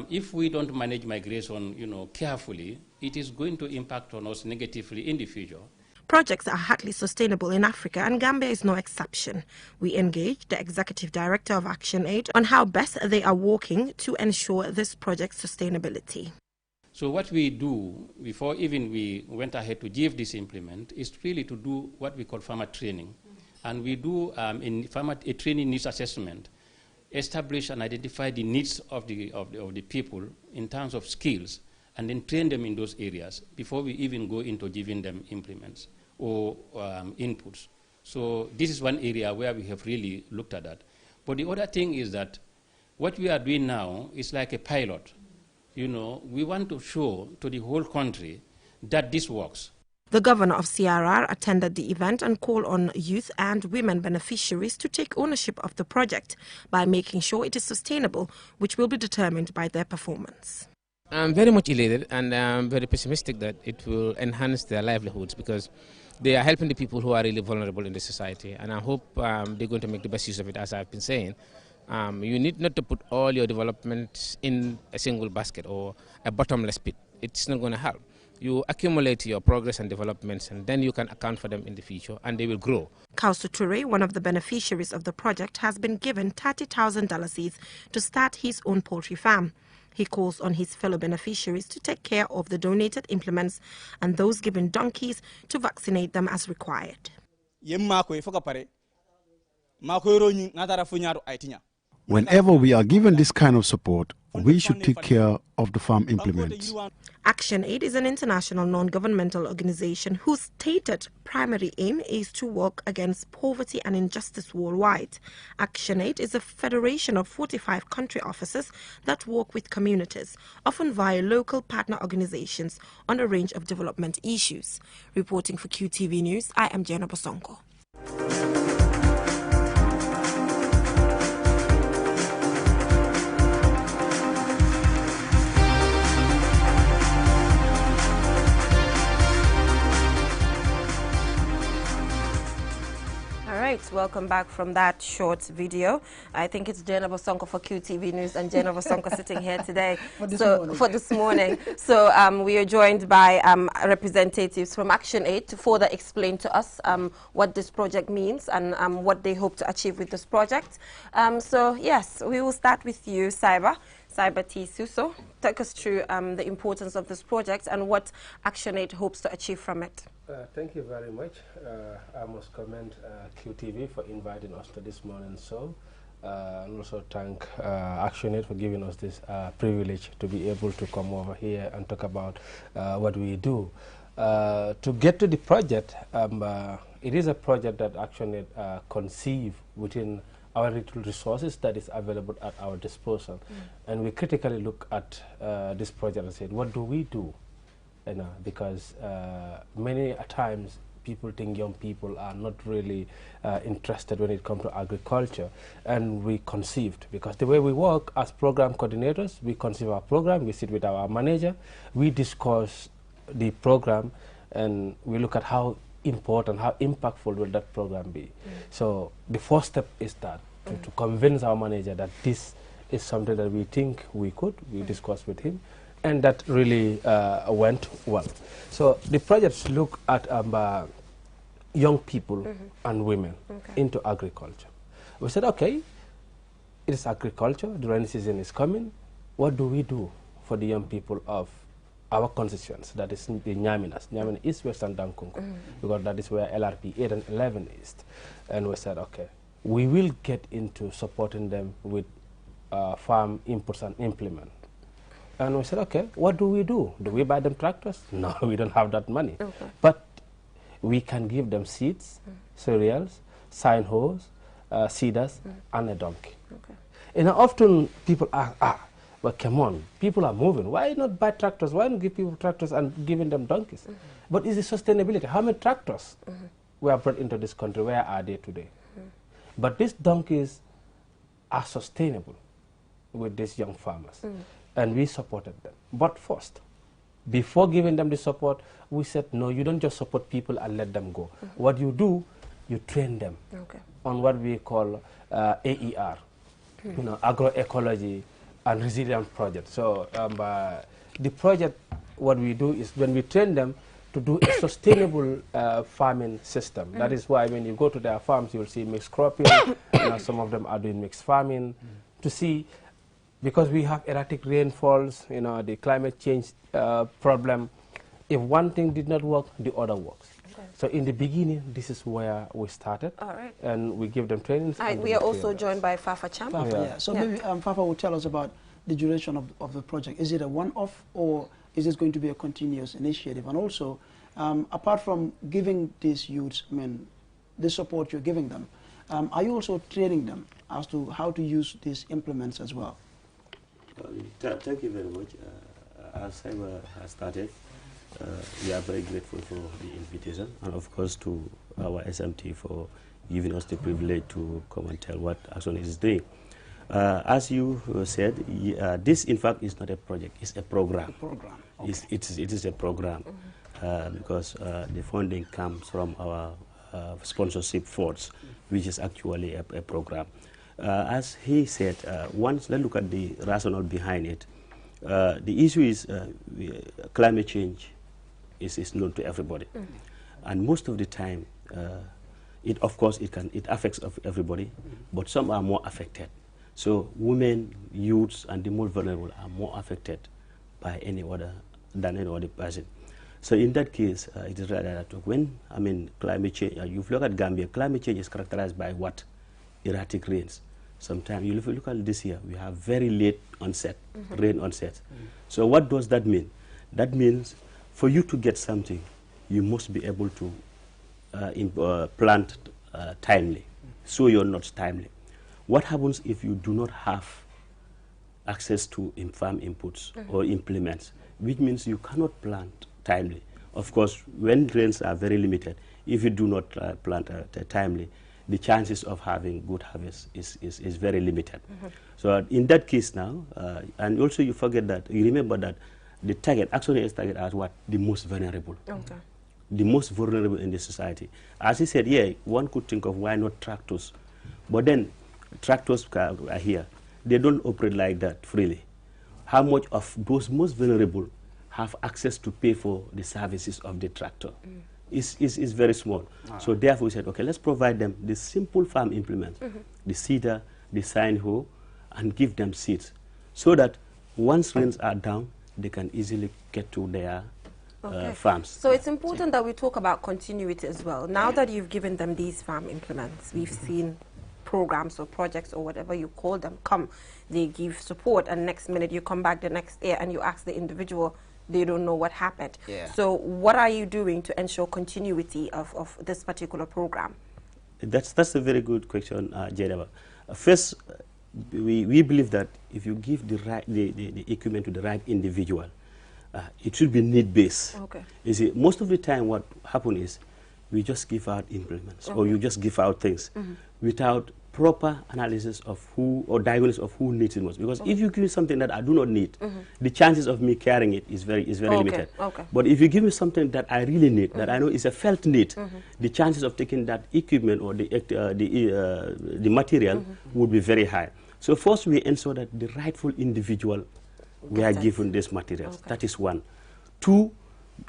if we don't manage migration, carefully, it is going to impact on us negatively in the future. Projects are hardly sustainable in Africa, and Gambia is no exception. We engaged the executive director of ActionAid on how best they are working to ensure this project's sustainability. So what we do, before even we went ahead to give this implement, is really to do what we call farmer training. And we do in farmer training needs assessment, establish and identify the needs of the people in terms of skills, and then train them in those areas before we even go into giving them implements or inputs. So this is one area where we have really looked at that. But the other thing is that what we are doing now is like a pilot. We want to show to the whole country that this works. The governor of CRR attended the event and called on youth and women beneficiaries to take ownership of the project by making sure it is sustainable, which will be determined by their performance. I'm very much elated, and I'm very pessimistic that it will enhance their livelihoods, because they are helping the people who are really vulnerable in the society, and I hope they're going to make the best use of it, as I've been saying. You need not to put all your developments in a single basket or a bottomless pit. It's not going to help. You accumulate your progress and developments, and then you can account for them in the future, and they will grow. Kausu Ture, one of the beneficiaries of the project, has been given $30,000 to start his own poultry farm. He calls on his fellow beneficiaries to take care of the donated implements and those given donkeys to vaccinate them as required. Whenever we are given this kind of support, we should take care of the farm implements. ActionAid is an international non-governmental organization whose stated primary aim is to work against poverty and injustice worldwide. ActionAid is a federation of 45 country offices that work with communities, often via local partner organizations, on a range of development issues. Reporting for QTV News, I am Jenna Bosonko. Welcome back from that short video. I think it's Jenna Bosonko for QTV News and Jenna Bosonko sitting here today for this morning. So we are joined by representatives from ActionAid to further explain to us what this project means and what they hope to achieve with this project. So yes, we will start with you, Cyber T. Suso. Take us through the importance of this project and what ActionAid hopes to achieve from it. Thank you very much. I must commend QTV for inviting us to this morning show, and also thank ActionAid for giving us this privilege to be able to come over here and talk about what we do. To get to the project, it is a project that ActionAid conceived within our little resources that is available at our disposal. And we critically look at this project and said, what do we do? You know, because many times people think young people are not really interested when it comes to agriculture, and we conceived, because the way we work as program coordinators, we conceive our program, we sit with our manager, we discuss the program, and we look at how important, how impactful will that program be. So the first step is that, to convince our manager that this is something that we think we could. We discussed with him, and that really went well. So the projects look at young people and women into agriculture. We said, okay, it is agriculture, the rainy season is coming. What do we do for the young people of our constituents, that is the Nyaminas, Nyamina East, West, and Dankunku, because that is where LRP 8 and 11 is. And we said, okay, we will get into supporting them with farm inputs and implement. And we said, okay, what do we do? Do we buy them tractors? No, we don't have that money. But we can give them seeds, cereals, sign hoes, seeders, and a donkey. And often people ask, but come on, people are moving. Why not buy tractors? Why not give people tractors and giving them donkeys? But is the sustainability? How many tractors were brought into this country? Where are they today? But these donkeys are sustainable with these young farmers. And we supported them. But first, before giving them the support, we said, no, you don't just support people and let them go. What you do, you train them on what we call AER, you know, agroecology and resilient project. So the project, what we do is when we train them to do a sustainable farming system. That is why when you go to their farms, you'll see mixed cropping. Some of them are doing mixed farming to see, because we have erratic rainfalls, you know, the climate change problem. If one thing did not work, the other works. So in the beginning, this is where we started, and we give them trainings. We are also joined by Fafa Cham. So maybe Fafa will tell us about the duration of the project. Is it a one-off, or is this going to be a continuous initiative? And also, apart from giving these youths, I mean, the support you're giving them, are you also training them as to how to use these implements as well? Thank you very much. As Cyber has started, we are very grateful for the invitation, and of course to our SMT for giving us the privilege to come and tell what ActionAid is doing. As you said, this in fact is not a project, it's a program. It is a program because the funding comes from our sponsorship funds, which is actually a program. As he said, once let's look at the rationale behind it. The issue is climate change is known to everybody, and most of the time, of course, it affects everybody, but some are more affected. So women, youths, and the more vulnerable are more affected by any other person. So in that case, it is rather that when climate change, you look at Gambia, climate change is characterized by what? erratic rains. Sometimes, if you look at this year, we have very late onset, rain onset. So what does that mean? That means for you to get something, you must be able to plant timely, sow your nuts timely. What happens if you do not have access to farm inputs or implements, which means you cannot plant timely? Of course, when rains are very limited, if you do not plant timely, the chances of having good harvest is very limited. So in that case now, and also you forget that, you remember that the target, ActionAid is targeted as what? The most vulnerable. Okay. The most vulnerable in the society. As he said, yeah, one could think of why not tractors. But then tractors are here. They don't operate like that freely. How much of those most vulnerable have access to pay for the services of the tractor? Is very small. So therefore we said, okay, let's provide them the simple farm implements, the seeder, the sine hoe, and give them seeds, so that once rains are down, they can easily get to their farms. So it's important that we talk about continuity as well. Now that you've given them these farm implements, we've seen programs or projects or whatever you call them come, they give support, and next minute you come back the next year and you ask the individual, they don't know what happened. So what are you doing to ensure continuity of this particular program? That's a very good question, Jedaba. First, we believe that if you give the equipment to the right individual, it should be need-based. Okay. You see, most of the time what happens is we just give out implements, or you just give out things without proper analysis of who, or diagnosis of who needs it most. Because if you give me something that I do not need, the chances of me carrying it is very limited. But if you give me something that I really need, that I know is a felt need, the chances of taking that equipment or the material would be very high. So first we ensure that the rightful individual we are given these materials. That is one. Two,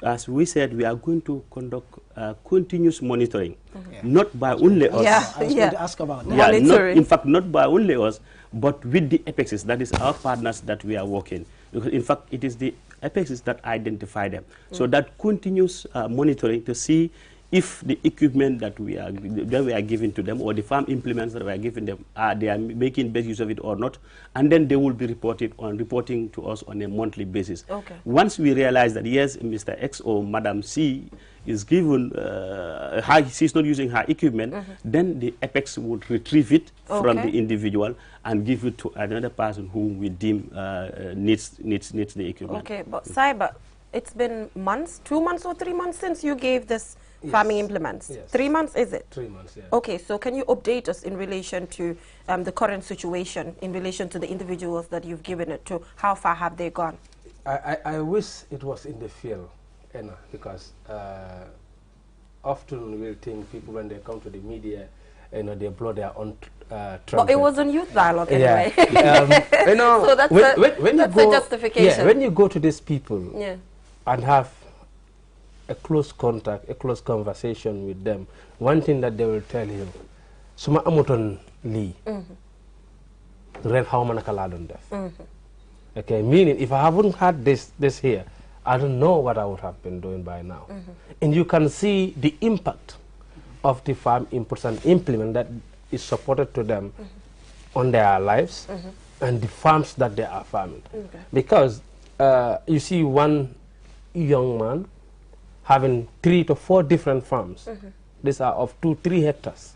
as we said, we are going to conduct continuous monitoring, not by only us. I was going to ask about that. Monitoring. In fact, not by only us, but with the apexes, that is our partners that we are working. Because in fact, it is the apexes that identify them. So that continuous monitoring to see if the equipment that we are giving to them, or the farm implements that we are giving them, they are making best use of it or not, and then they will be reporting to us on a monthly basis. Once we realize that yes, Mr. X or Madam C is given, she's not using her equipment, then the apex would retrieve it from the individual and give it to another person whom we deem needs the equipment. Okay, but Cyber, it's been months, 2 months or 3 months since you gave this farming implements. 3 months, is it? 3 months, yeah. Okay, so can you update us in relation to the current situation, in relation to the individuals that you've given it to? How far have they gone? I wish it was in the field, because often we'll think people, when they come to the media, they blow their own trumpet. But it was on Youth Dialogue anyway. So that's a justification. Yeah, when you go to these people and have a close contact, a close conversation with them, one thing that they will tell you, suma amuton li, ren how manaka la don def. Okay, meaning if I haven't had this here, I don't know what I would have been doing by now. And you can see the impact of the farm inputs and implement that is supported to them on their lives and the farms that they are farming. Because you see one young man having 3 to 4 different farms. These are of 2-3 hectares.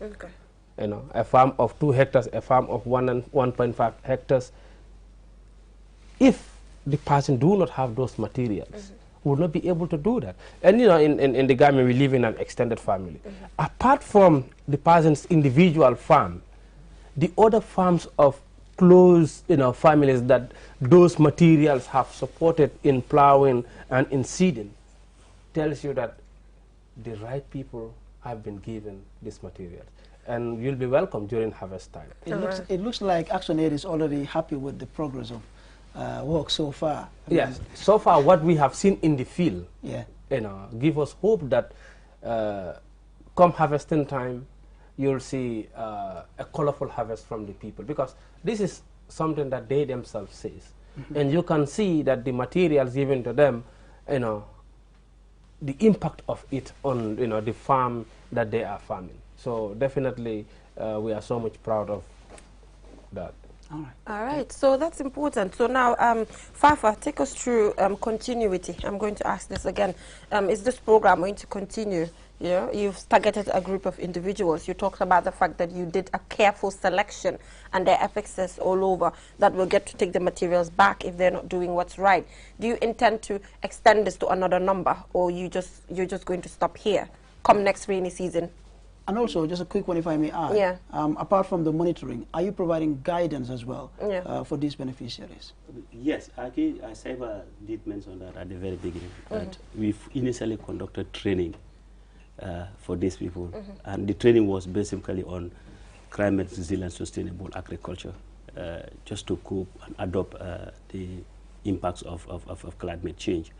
A farm of 2 hectares, a farm of 1 and 1.5 hectares. If the person do not have those materials, would not be able to do that. And in the Gambia we live in an extended family. Apart from the person's individual farm, the other farms of close families that those materials have supported in plowing and in seeding tells you that the right people have been given this material, and you'll be welcome during harvest time. It looks like ActionAid is already happy with the progress of work so far. Yes, so far what we have seen in the field, give us hope that come harvesting time, you'll see a colorful harvest from the people, because this is something that they themselves say, and you can see that the materials given to them, the impact of it on the farm that they are farming. So definitely we are so much proud of that. All right, so that's important. So now, Fafa, take us through continuity. I'm going to ask this again. Is this program going to continue? You know, you've targeted a group of individuals. You talked about the fact that you did a careful selection and there are FXs all over that will get to take the materials back if they're not doing what's right. Do you intend to extend this to another number, or you're just going to stop here come next rainy season? And also, just a quick one, if I may add. Yeah. Apart from the monitoring, are you providing guidance as well for these beneficiaries? Yes, actually, Saiba did mention that at the very beginning, that we've initially conducted training for these people. And the training was basically on climate resilient sustainable agriculture, just to cope and adopt the impacts of climate change.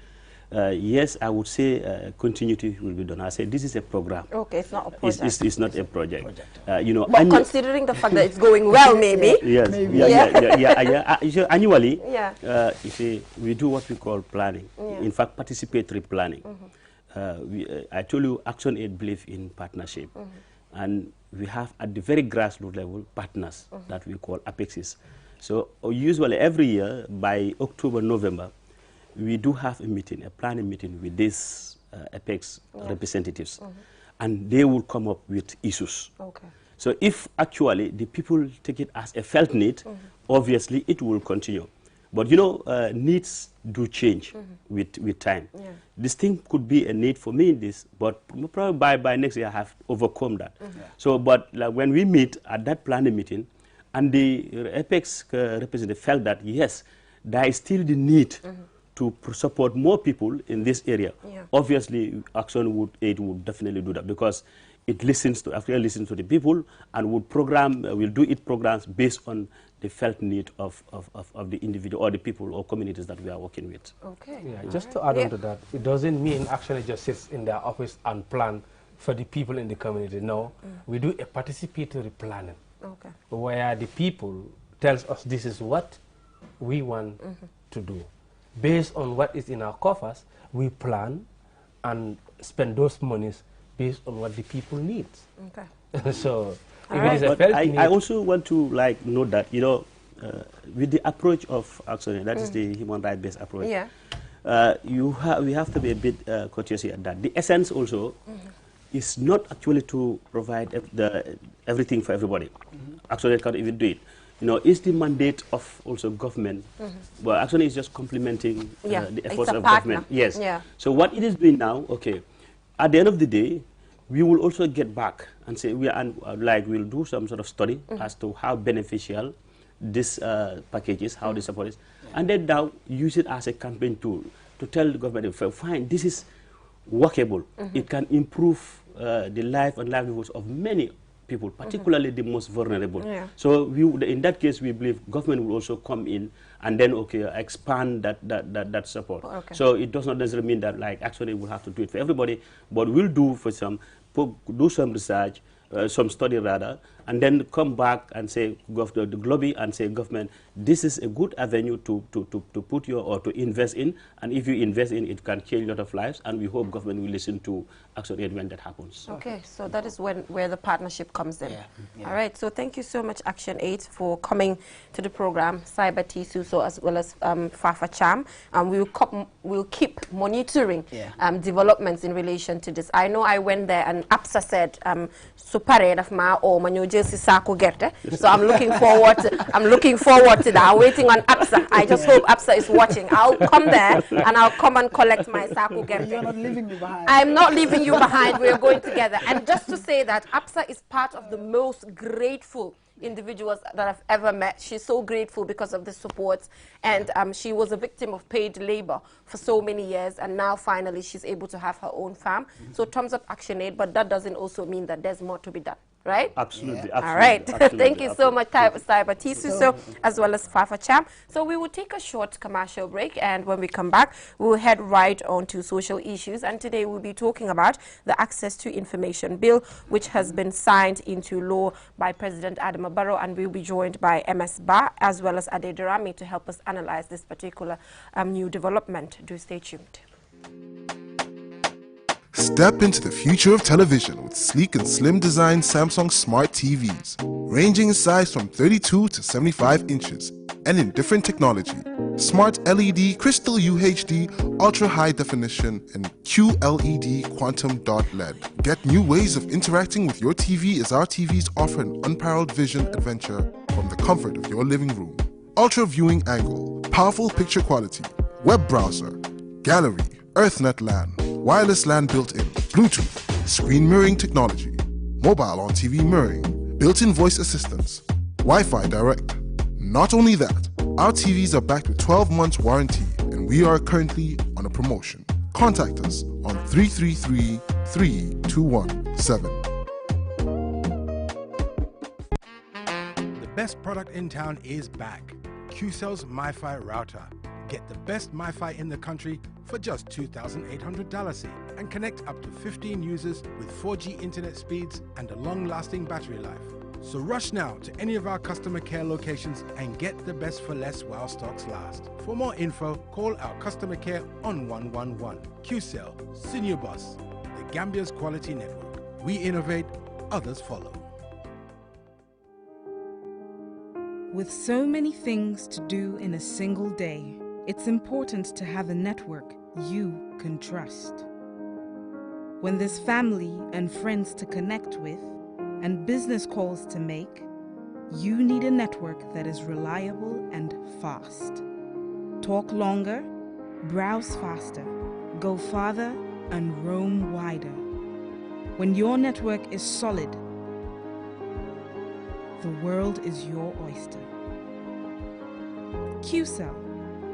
Yes, I would say continuity will be done. I say this is a program. Okay, it's not a project. It's not a project. You know, but considering the fact that it's going well, maybe. Yes, maybe. Yeah. Annually, you see, we do what we call planning. In fact, participatory planning. I told you, ActionAid believe in partnership, and we have at the very grassroots level partners that we call apexes. So usually every year by October, November, we do have a meeting, a planning meeting with these apex representatives, and they will come up with issues. Okay. So if actually the people take it as a felt need, obviously it will continue. But you know, needs do change with time. Yeah. This thing could be a need for me in this, but probably by next year I have overcome that. So, but like when we meet at that planning meeting, and the apex representative felt that yes, there is still the need to support more people in this area. Yeah. Obviously, ActionAid would definitely do that, because it listens to, actually listens to the people, and would program, will do its programs based on the felt need of the individual or the people or communities that we are working with. Okay. Yeah, just to add on to that, it doesn't mean ActionAid just sits in their office and plan for the people in the community. No, we do a participatory planning, where the people tells us this is what we want to do. Based on what is in our coffers, we plan and spend those monies based on what the people need. Okay. So, I also want to note that, you know, with the approach of ActionAid, that is the human rights based approach. Yeah. We have to be a bit courteous here. That the essence also is not actually to provide everything for everybody. ActionAid can't even do it. You know, it's the mandate of also government. Well, actually, it's just complementing the efforts of government. Yes. Yeah. So what it is doing now, okay, at the end of the day, we will also get back and say we'll do some sort of study as to how beneficial this package is, how the support is, and then now use it as a campaign tool to tell the government, fine, this is workable. It can improve the life and livelihoods of many people, particularly the most vulnerable. Yeah. So in that case, we believe government will also come in and then expand that support. Okay. So it does not necessarily mean that actually we'll have to do it for everybody, but we'll do do some research, some study rather, and then come back and say the lobby and say government, this is a good avenue to put or to invest in, and if you invest in it can change a lot of lives, and we hope government will listen to ActionAid when that happens. Okay, so that is where the partnership comes in. Yeah. All right, so thank you so much ActionAid for coming to the program, Cyber Tisuso as well as Fafa Cham, and we'll keep monitoring developments in relation to this. I know I went there and APSA said supare of ma o manyo jesi sako gerte. So I'm looking forward to that. I'm waiting on APSA. I just hope APSA is watching. I'll come there and I'll come and collect my sako gerte. You're not leaving me behind. I'm not leaving you behind. We're going together. And just to say that APSA is part of the most grateful individuals that I've ever met. She's so grateful because of the support, and she was a victim of paid labor for so many years, and now finally she's able to have her own farm. So thumbs up ActionAid, but that doesn't also mean that there's more to be done, right? Absolutely. All right. Thank you so much, Cyber Tisuso, as well as Fafa Cham. So we will take a short commercial break, and when we come back, we will head right on to social issues. And today we'll be talking about the Access to Information Bill, which has been signed into law by President Adama Barrow, and we'll be joined by MS Ba as well as Ade Durami to help us analyze this particular new development. Do stay tuned. Step into the future of television with sleek and slim design Samsung Smart TVs, ranging in size from 32 to 75 inches and in different technology. Smart LED, Crystal UHD, Ultra High Definition, and QLED Quantum Dot LED. Get new ways of interacting with your TV as our TVs offer an unparalleled vision adventure from the comfort of your living room. Ultra Viewing Angle, powerful picture quality, web browser, gallery, EarthNet LAN, wireless LAN built-in, Bluetooth, screen mirroring technology, mobile on TV mirroring, built-in voice assistance, Wi-Fi direct. Not only that, our TVs are backed with 12 months warranty and we are currently on a promotion. Contact us on 333-3217. The best product in town is back. QCell's MiFi router. Get the best MiFi in the country for just $2,800 and connect up to 15 users with 4G internet speeds and a long-lasting battery life. So rush now to any of our customer care locations and get the best for less while stocks last. For more info, call our customer care on 111. QCell, Senior Boss, the Gambia's quality network. We innovate, others follow. With so many things to do in a single day, it's important to have a network you can trust. When there's family and friends to connect with and business calls to make, you need a network that is reliable and fast. Talk longer, browse faster, go farther, and roam wider. When your network is solid, the world is your oyster. QCell,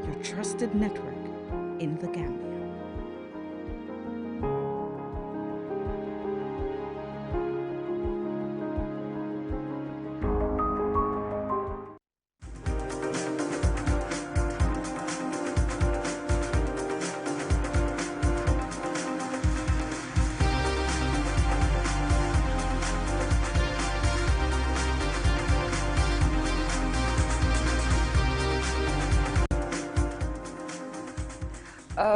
your trusted network in the Gambia.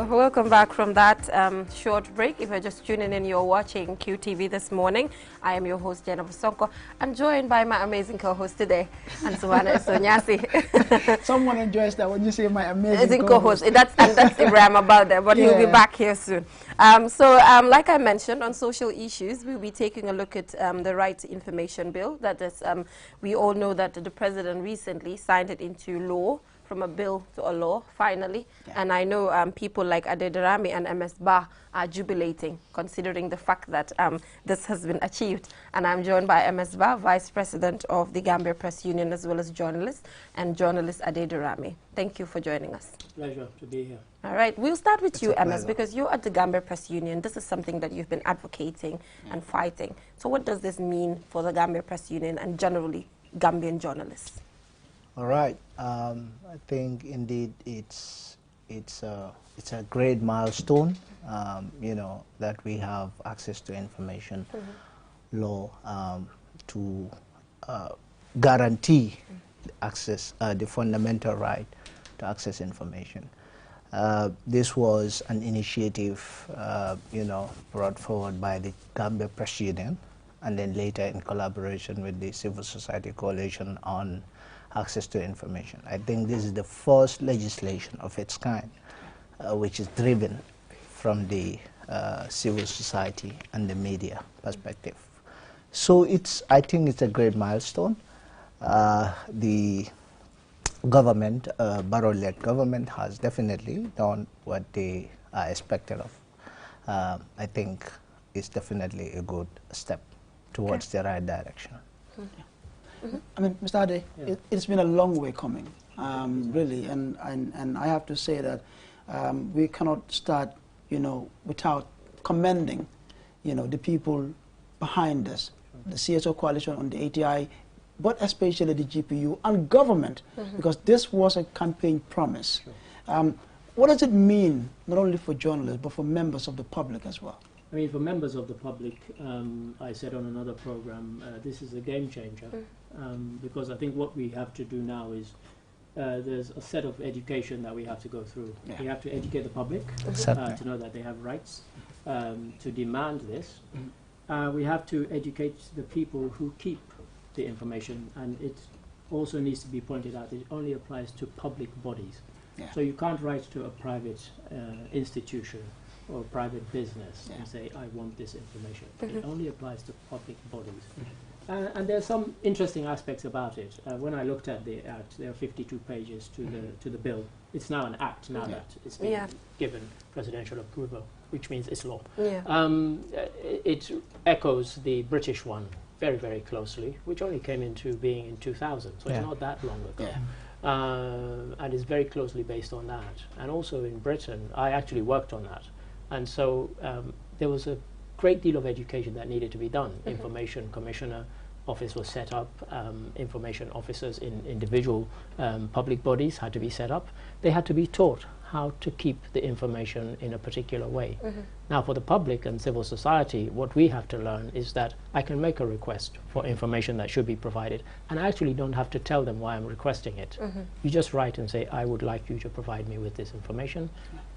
Welcome back from that short break. If you're just tuning in, you're watching QTV this morning. I am your host, Jennifer Sonko, and joined by my amazing co-host today, Ansumana Sonyasi. Someone enjoys that when you say my amazing co-host. That's Ibrahim about that, but he'll be back here soon. Like I mentioned, on social issues, we'll be taking a look at the Right to Information Bill. That is, we all know that the President recently signed it into law, from a bill to a law, finally. Yeah. And I know people like Adedarami and MS Ba are jubilating, considering the fact that this has been achieved. And I'm joined by MS Ba, Vice President of the Gambia Press Union, as well as journalist, and journalist Adedarami. Thank you for joining us. Pleasure to be here. All right, we'll start with you, MS, because you're at the Gambia Press Union. This is something that you've been advocating and fighting. So what does this mean for the Gambia Press Union and generally Gambian journalists? All right. I think indeed it's a great milestone. You know, that we have access to information law to guarantee access, the fundamental right to access information. This was an initiative, you know, brought forward by the Gambia Press Union, and then later in collaboration with the Civil Society Coalition on access to information. I think this is the first legislation of its kind, which is driven from the civil society and the media perspective. So I think it's a great milestone. The government, Barrow-led government, has definitely done what they are expected of. I think it's definitely a good step towards the right direction. I mean, Mr. Ade, it's been a long way coming, really, and I have to say that we cannot start, you know, without commending, you know, the people behind us, the CSO coalition on the ATI, but especially the GPU and government, because this was a campaign promise. What does it mean, not only for journalists, but for members of the public as well? I mean, for members of the public, I said on another program, this is a game changer, because I think what we have to do now is there's a set of education that we have to go through. We have to educate the public to know that they have rights, to demand this. We have to educate the people who keep the information, and it also needs to be pointed out it only applies to public bodies. So you can't write to a private institution or private business and say, I want this information. It only applies to public bodies. And there's some interesting aspects about it. When I looked at the Act, there are 52 pages to the bill. It's now an Act, now that it's been given presidential approval, which means it's law. It echoes the British one very, very closely, which only came into being in 2000, so it's not that long ago. And is very closely based on that. And also in Britain, I actually worked on that. And so there was a great deal of education that needed to be done. Information Commissioner Office was set up. Information officers in individual public bodies had to be set up. They had to be taught how to keep the information in a particular way. Now for the public and civil society, what we have to learn is that I can make a request for information that should be provided, and I actually don't have to tell them why I'm requesting it. You just write and say, I would like you to provide me with this information,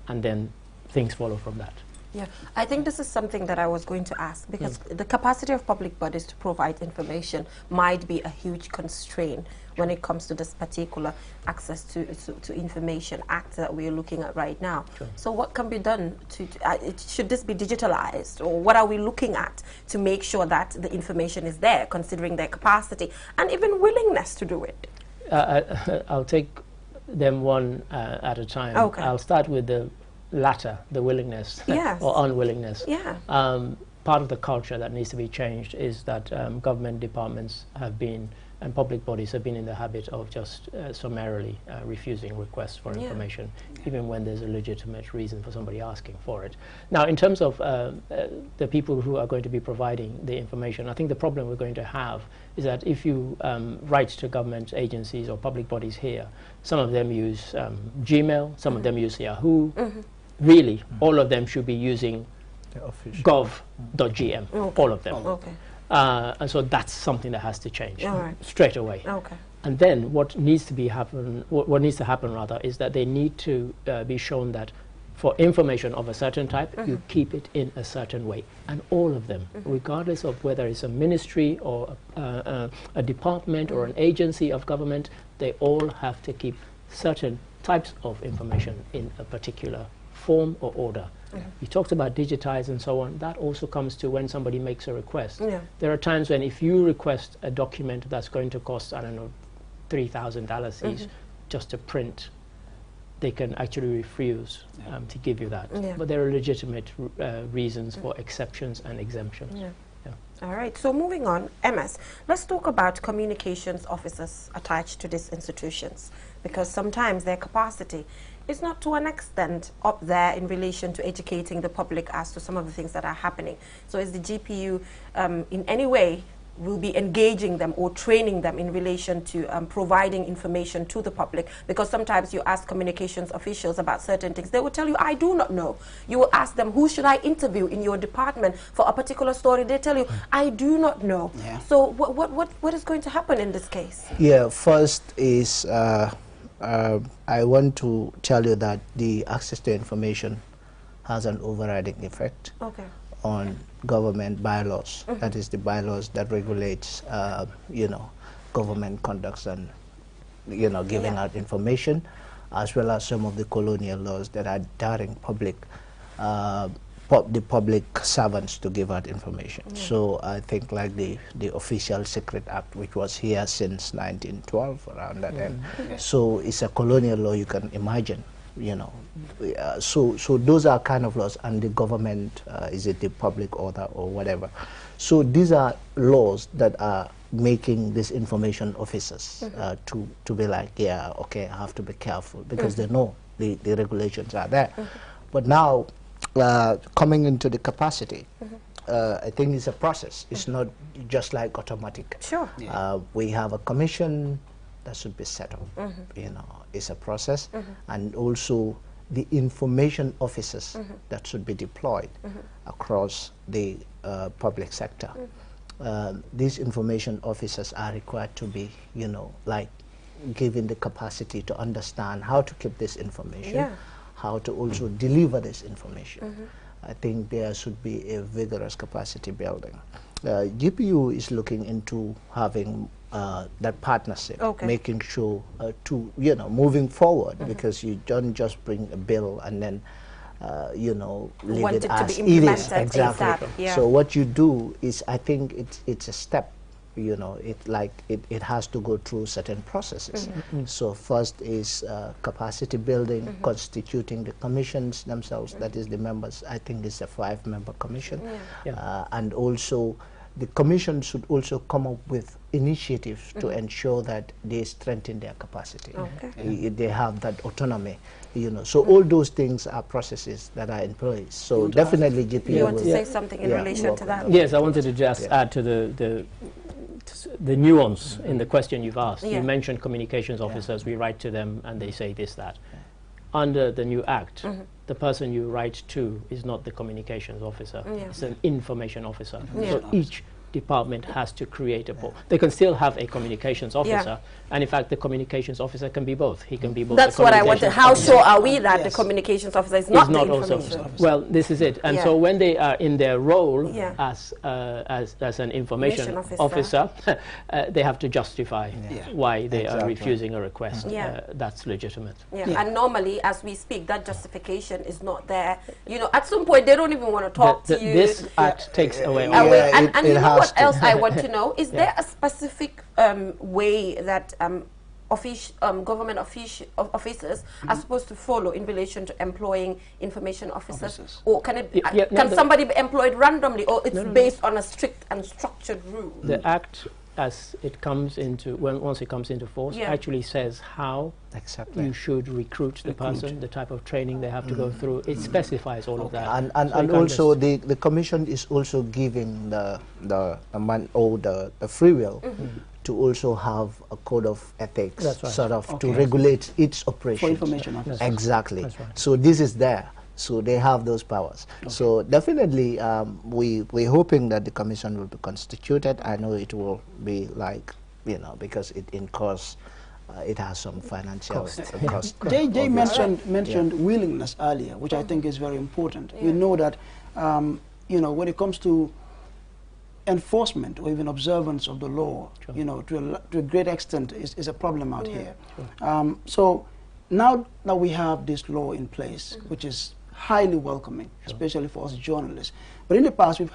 and then things follow from that. Yeah, I think this is something that I was going to ask, because the capacity of public bodies to provide information might be a huge constraint when it comes to this particular access to information act that we're looking at right now. So what can be done should this be digitalized, or what are we looking at to make sure that the information is there, considering their capacity and even willingness to do it? I'll take them one at a time. I'll start with the latter, the willingness or unwillingness. Part of the culture that needs to be changed is that government departments have been, and public bodies have been in the habit of just summarily refusing requests for information, even when there's a legitimate reason for somebody asking for it. Now, in terms of the people who are going to be providing the information, I think the problem we're going to have is that if you write to government agencies or public bodies here, some of them use Gmail, some of them use Yahoo. Really, all of them should be using gov.gm, all of them. And so that's something that has to change straight away. And then what needs to happen rather is that they need to be shown that for information of a certain type, you keep it in a certain way. And all of them, regardless of whether it's a ministry or a department or an agency of government, they all have to keep certain types of information in a particular form or order. You talked about digitize and so on. That also comes to when somebody makes a request. There are times when if you request a document that's going to cost, I don't know, $3,000 just to print, they can actually refuse to give you that. But there are legitimate reasons for exceptions and exemptions. All right, so moving on, MS, let's talk about communications officers attached to these institutions, because sometimes their capacity is not to an extent up there in relation to educating the public as to some of the things that are happening. So is the GPU in any way will be engaging them or training them in relation to providing information to the public? Because sometimes you ask communications officials about certain things, they will tell you, I do not know. You will ask them, who should I interview in your department for a particular story? They tell you, I do not know. So what is going to happen in this case? First is I want to tell you that the access to information has an overriding effect on government bylaws. That is the bylaws that regulates, government conducts and, giving out information, as well as some of the colonial laws that are daring the public servants to give out information. So I think like the Official Secret Act, which was here since 1912, around that time. So it's a colonial law, you can imagine. So those are kind of laws, and the government, is it the public order or whatever. So these are laws that are making these information officers to be like, I have to be careful, because they know the regulations are there. But now, coming into the capacity, I think it's a process. It's not just like automatic. We have a commission that should be set up. It's a process, and also the information officers that should be deployed across the public sector. These information officers are required to be, like given the capacity to understand how to keep this information, how to also deliver this information. I think there should be a vigorous capacity building. GPU is looking into having that partnership, making sure to, moving forward, because you don't just bring a bill and then, leave it as it is. Exactly. So what you do is, I think it's a step. It has to go through certain processes. So first is capacity building, constituting the commissions themselves, that is the members. I think it's a 5-member commission. And also the commission should also come up with initiatives to ensure that they strengthen their capacity. They have that autonomy, So all those things are processes that are in place. So definitely GPU You want to say something in relation to that? Yes, I wanted to just add to the nuance in the question you've asked. You mentioned communications officers. We write to them and they say this, that. Under the new act, the person you write to is not the communications officer. It's an information officer. So each department has to create a board. They can still have a communications officer, and in fact the communications officer can be both. He can be both. That's what I wanted. How sure are we that the communications officer is not the information officer? Well, this is it. And so when they are in their role as an information officer, they have to justify why they are refusing a request. That's legitimate. And normally, as we speak, that justification is not there. At some point they don't even want to talk to you. This act takes away all that. And you know what else I want to know? Is there a specific way that government officers are supposed to follow in relation to employing information officers? Or can somebody be employed randomly, or it's based on a strict and structured rule? The Act, as it comes into, once it comes into force, actually says how you should recruit the person, the type of training they have to go through. It specifies all of that. And also the commission is also giving the free will to also have a code of ethics, sort of to regulate its operations. For information officers. Exactly. So this is there. So they have those powers. So definitely we're hoping that the commission will be constituted. I know it will be because it incurs, it has some financial cost. Jay mentioned willingness earlier, which I think is very important. We know that when it comes to enforcement or even observance of the law, to a great extent is a problem out here. So now that we have this law in place, which is highly welcoming, especially for us journalists. But in the past, we've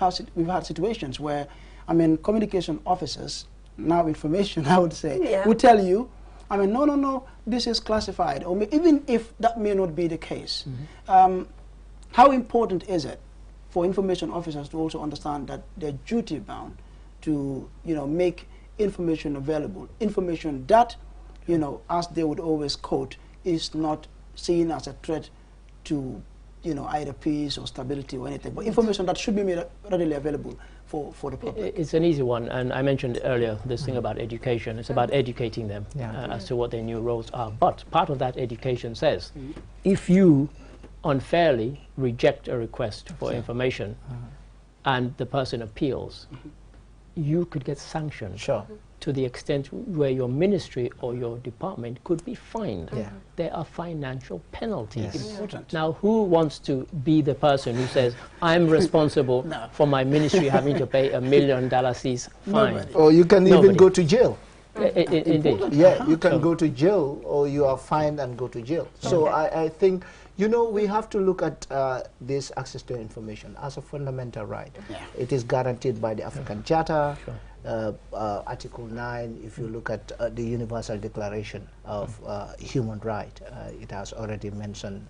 had situations where, communication officers, now information, I would say, would tell you, no, this is classified. Or even if that may not be the case, how important is it for information officers to also understand that they're duty bound to, make information available, information that, as they would always quote, is not seen as a threat to either peace or stability or anything, but information that should be made readily available for the public. It's an easy one, and I mentioned earlier this thing about education. It's about educating them as to what their new roles are. But part of that education says, if you unfairly reject a request for information and the person appeals, you could get sanctioned. To the extent where your ministry or your department could be fined. There are financial penalties. Now, who wants to be the person who says, I'm responsible for my ministry having to pay $1 million fine? Or you can even go to jail. Indeed. You can go to jail, or you are fined and go to jail. So I think, we have to look at this access to information as a fundamental right. It is guaranteed by the African Charter. Article 9, if you look at the Universal Declaration of Human Rights, it has already mentioned,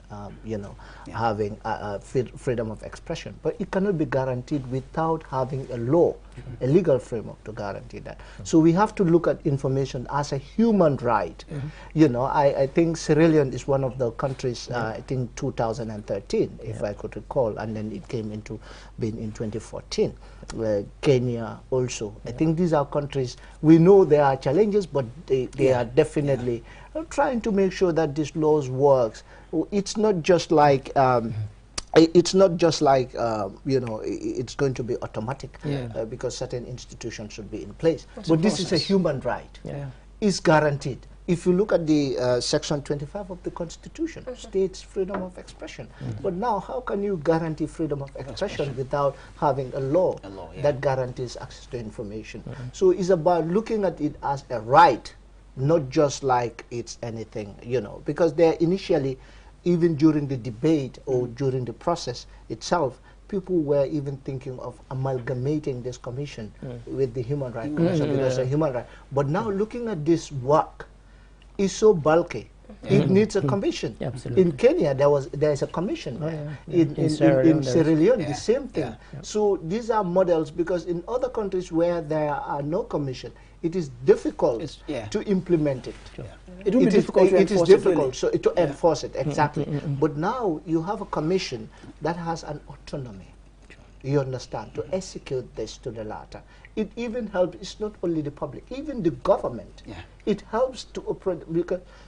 having freedom of expression. But it cannot be guaranteed without having a law, a legal framework to guarantee that. So we have to look at information as a human right. I think Sierra Leone is one of the countries, I think 2013, if I could recall, and then it came into being in 2014. Kenya also. I think these are countries, we know there are challenges, but they are definitely trying to make sure that this laws works. It's not just like it's going to be automatic because certain institutions should be in place. But this is a human right. It's guaranteed. if you look at the Section 25 of the Constitution, states freedom of expression. But now, how can you guarantee freedom of expression without having a law that guarantees access to information? So it's about looking at it as a right, not just like it's anything, you know, because there initially, even during the debate or during the process itself, people were even thinking of amalgamating this commission with the Human Rights Commission because it's a human right. But now looking at this work, is so bulky. It needs a commission. In Kenya, there's a commission. In Sierra Leone, the same thing. So these are models, because in other countries where there are no commission, it is difficult to implement it. It will be difficult to enforce it, really. So to enforce it, exactly. But now you have a commission that has an autonomy, you understand, to execute this to the latter. It even helps, it's not only the public, even the government. It helps to operate,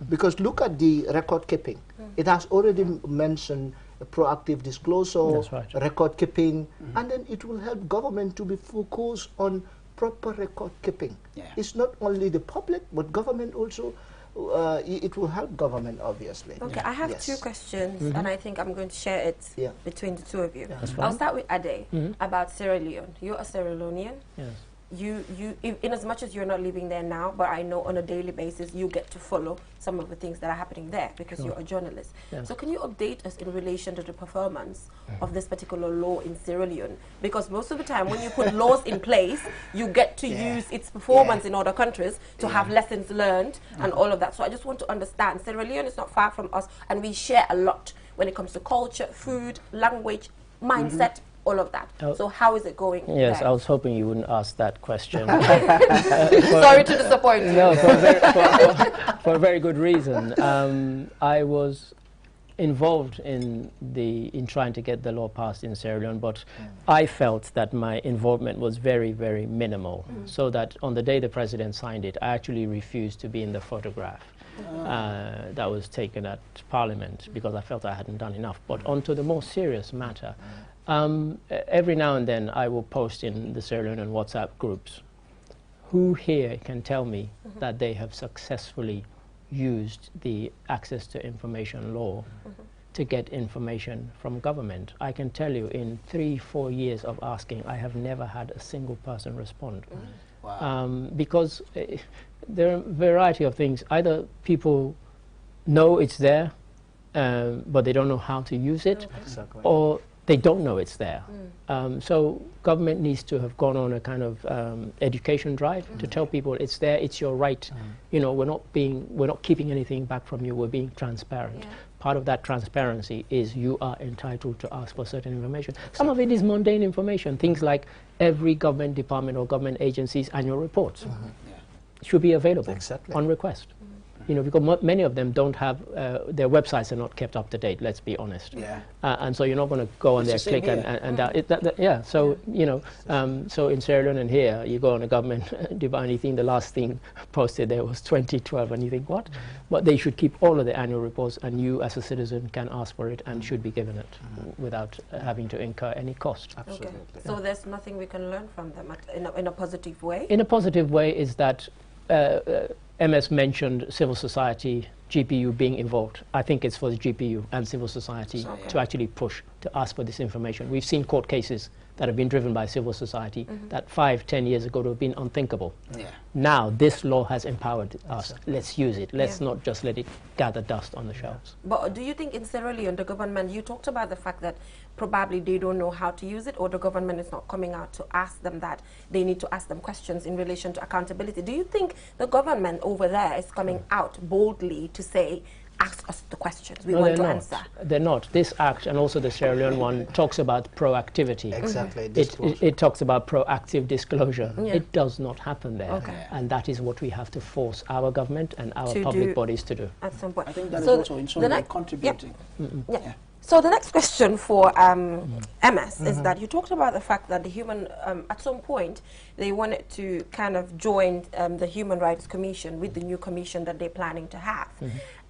because look at the record keeping. It has already mentioned proactive disclosure, record keeping, and then it will help government to be focused on proper record keeping. It's not only the public, but government also. It will help government, obviously. Okay, I have two questions, and I think I'm going to share it between the two of you. I'll start with Ade about Sierra Leone. You're a Sierra Leonean. Yes. In as much as you're not living there now, but I know on a daily basis you get to follow some of the things that are happening there because you're a journalist. So can you update us in relation to the performance of this particular law in Sierra Leone? Because most of the time when you put laws in place, you get to use its performance in other countries to have lessons learned and all of that. So I just want to understand, Sierra Leone is not far from us, and we share a lot when it comes to culture, food, language, mindset, all of that. So how is it going? Yes, there? I was hoping you wouldn't ask that question. Sorry to disappoint you. No, for a very good reason. I was involved in trying to get the law passed in Sierra Leone, but I felt that my involvement was very, very minimal. So that on the day the president signed it, I actually refused to be in the photograph that was taken at Parliament because I felt I hadn't done enough. But onto the more serious matter, every now and then I will post in the Sierra Leonean WhatsApp groups. Who here can tell me that they have successfully used the access to information law to get information from government? I can tell you in 3-4 years of asking, I have never had a single person respond. Because there are a variety of things. Either people know it's there, but they don't know how to use it, or they don't know it's there. So government needs to have gone on a kind of education drive to tell people it's there, it's your right. You know, we're not keeping anything back from you, we're being transparent. Part of that transparency is you are entitled to ask for certain information. Some of it is mundane information, things like every government department or government agency's annual reports should be available on request. You know, because many of them don't have, their websites are not kept up to date, let's be honest. And so you're not going to go on there, click and so, you know, so in Sierra Leone and here, you go on a government department, you think the last thing posted there was 2012, and you think, what? But they should keep all of the annual reports, and you as a citizen can ask for it and should be given it without having to incur any cost. Okay. So there's nothing we can learn from them in a positive way? In a positive way is that MS mentioned civil society, GPU being involved. I think it's for the GPU and civil society to actually push to ask for this information. We've seen court cases that have been driven by civil society that 5-10 years ago would have been unthinkable. Now this law has empowered us. Let's use it. Let's not just let it gather dust on the shelves. But do you think in Sierra Leone, the government, you talked about the fact that probably they don't know how to use it, or the government is not coming out to ask them that. They need to ask them questions in relation to accountability. Do you think the government over there is coming out boldly to say, ask us the questions, we want to answer? They're not. This act, and also the Sierra Leone one, talks about proactivity. It talks about proactive disclosure. It does not happen there. And that is what we have to force our government and our public bodies to do. At some point. I think that is also in some way contributing. So the next question for MS is that you talked about the fact that the human, at some point, they wanted to kind of join the Human Rights Commission with the new commission that they're planning to have.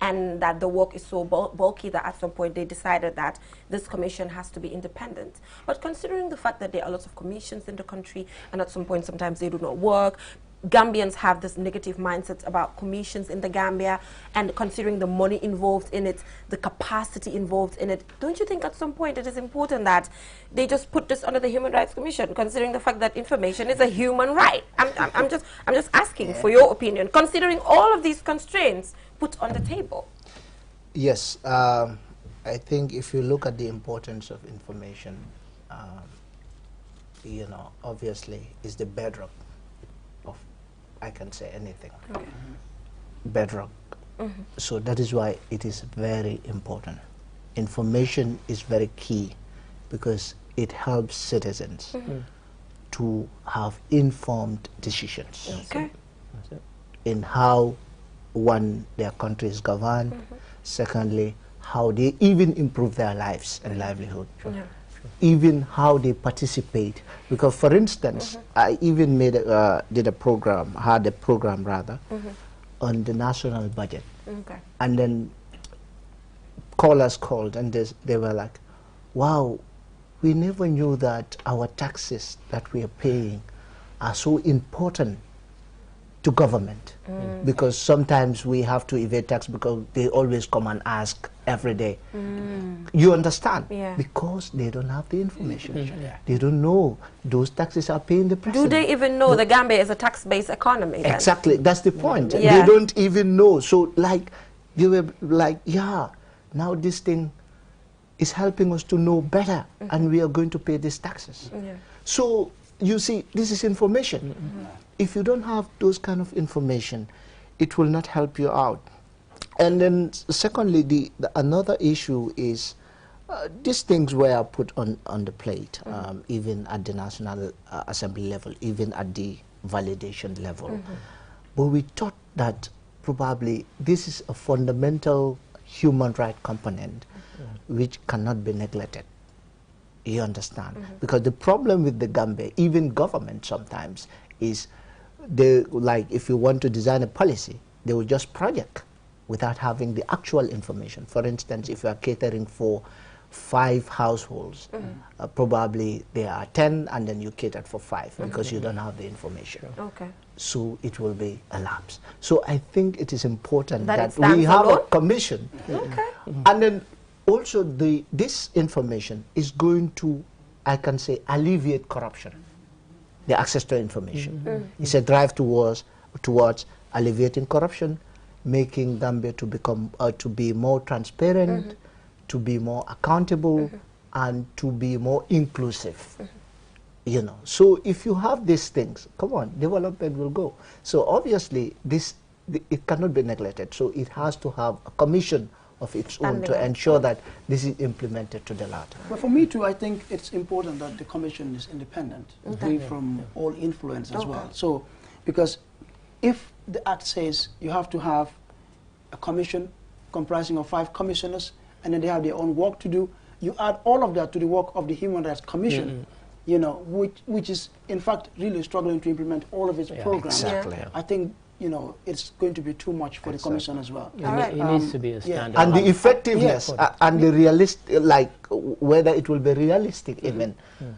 And that the work is so bulky that at some point they decided that this commission has to be independent. But considering the fact that there are lots of commissions in the country, and at some point sometimes they do not work, Gambians have this negative mindset about commissions in the Gambia, and considering the money involved in it, the capacity involved in it, don't you think at some point it is important that they just put this under the Human Rights Commission, considering the fact that information is a human right? I'm just asking for your opinion, considering all of these constraints put on the table. Yes, I think if you look at the importance of information, you know, obviously is the bedrock of, I can say anything, bedrock. So that is why it is very important. Information is very key because it helps citizens to have informed decisions in how, one, their country is governed, secondly, how they even improve their lives and livelihood. Even how they participate, because for instance, I even made did a program, had a program rather, on the national budget, and then callers called and they were like, wow, we never knew that our taxes that we are paying are so important to government, because sometimes we have to evade tax because they always come and ask every day. You understand? Because they don't have the information. They don't know those taxes are paying the president. Do they even know the Gambia is a tax-based economy? Then? Exactly, that's the point. They don't even know. So like, they were like, yeah, now this thing is helping us to know better, and we are going to pay these taxes. So you see, this is information. If you don't have those kind of information, it will not help you out. And then secondly, the another issue is these things were put on the plate, even at the National Assembly level, even at the validation level. But we thought that probably this is a fundamental human right component which cannot be neglected. You understand? Because the problem with the Gambia, even government sometimes, is they, like, if you want to design a policy, they will just project without having the actual information. For instance, if you are catering for 5 households, probably there are 10 and then you catered for 5 because you don't have the information. So it will be a lapse. So I think it is important that we have a commission. And then also this information is going to, I can say, alleviate corruption. The access to information. It's a drive towards alleviating corruption, making Gambia to become to be more transparent, to be more accountable, and to be more inclusive. You know, so if you have these things, come on, development will go. So obviously, it cannot be neglected. So it has to have a commission of its own to ensure that this is implemented to the latter. But for me too, I think it's important that the commission is independent, free from all influence as well. So, because if the Act says you have to have a commission comprising of 5 commissioners, and then they have their own work to do, you add all of that to the work of the Human Rights Commission, you know, which is in fact really struggling to implement all of its programs. I think, you know, it's going to be too much for the commission as well. It needs to be a standard. And the effectiveness and the realistic, like whether it will be realistic even,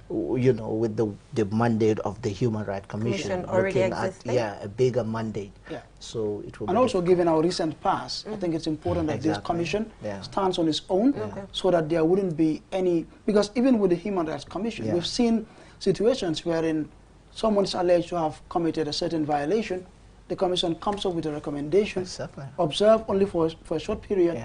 you know, with the mandate of the Human Rights Commission already existing. A bigger mandate. So it will. And also, given our recent past, I think it's important that this commission stands on its own, so that there wouldn't be any, because even with the Human Rights Commission, we've seen situations wherein someone is alleged to have committed a certain violation. The commission comes up with a recommendation, observe only for a short period,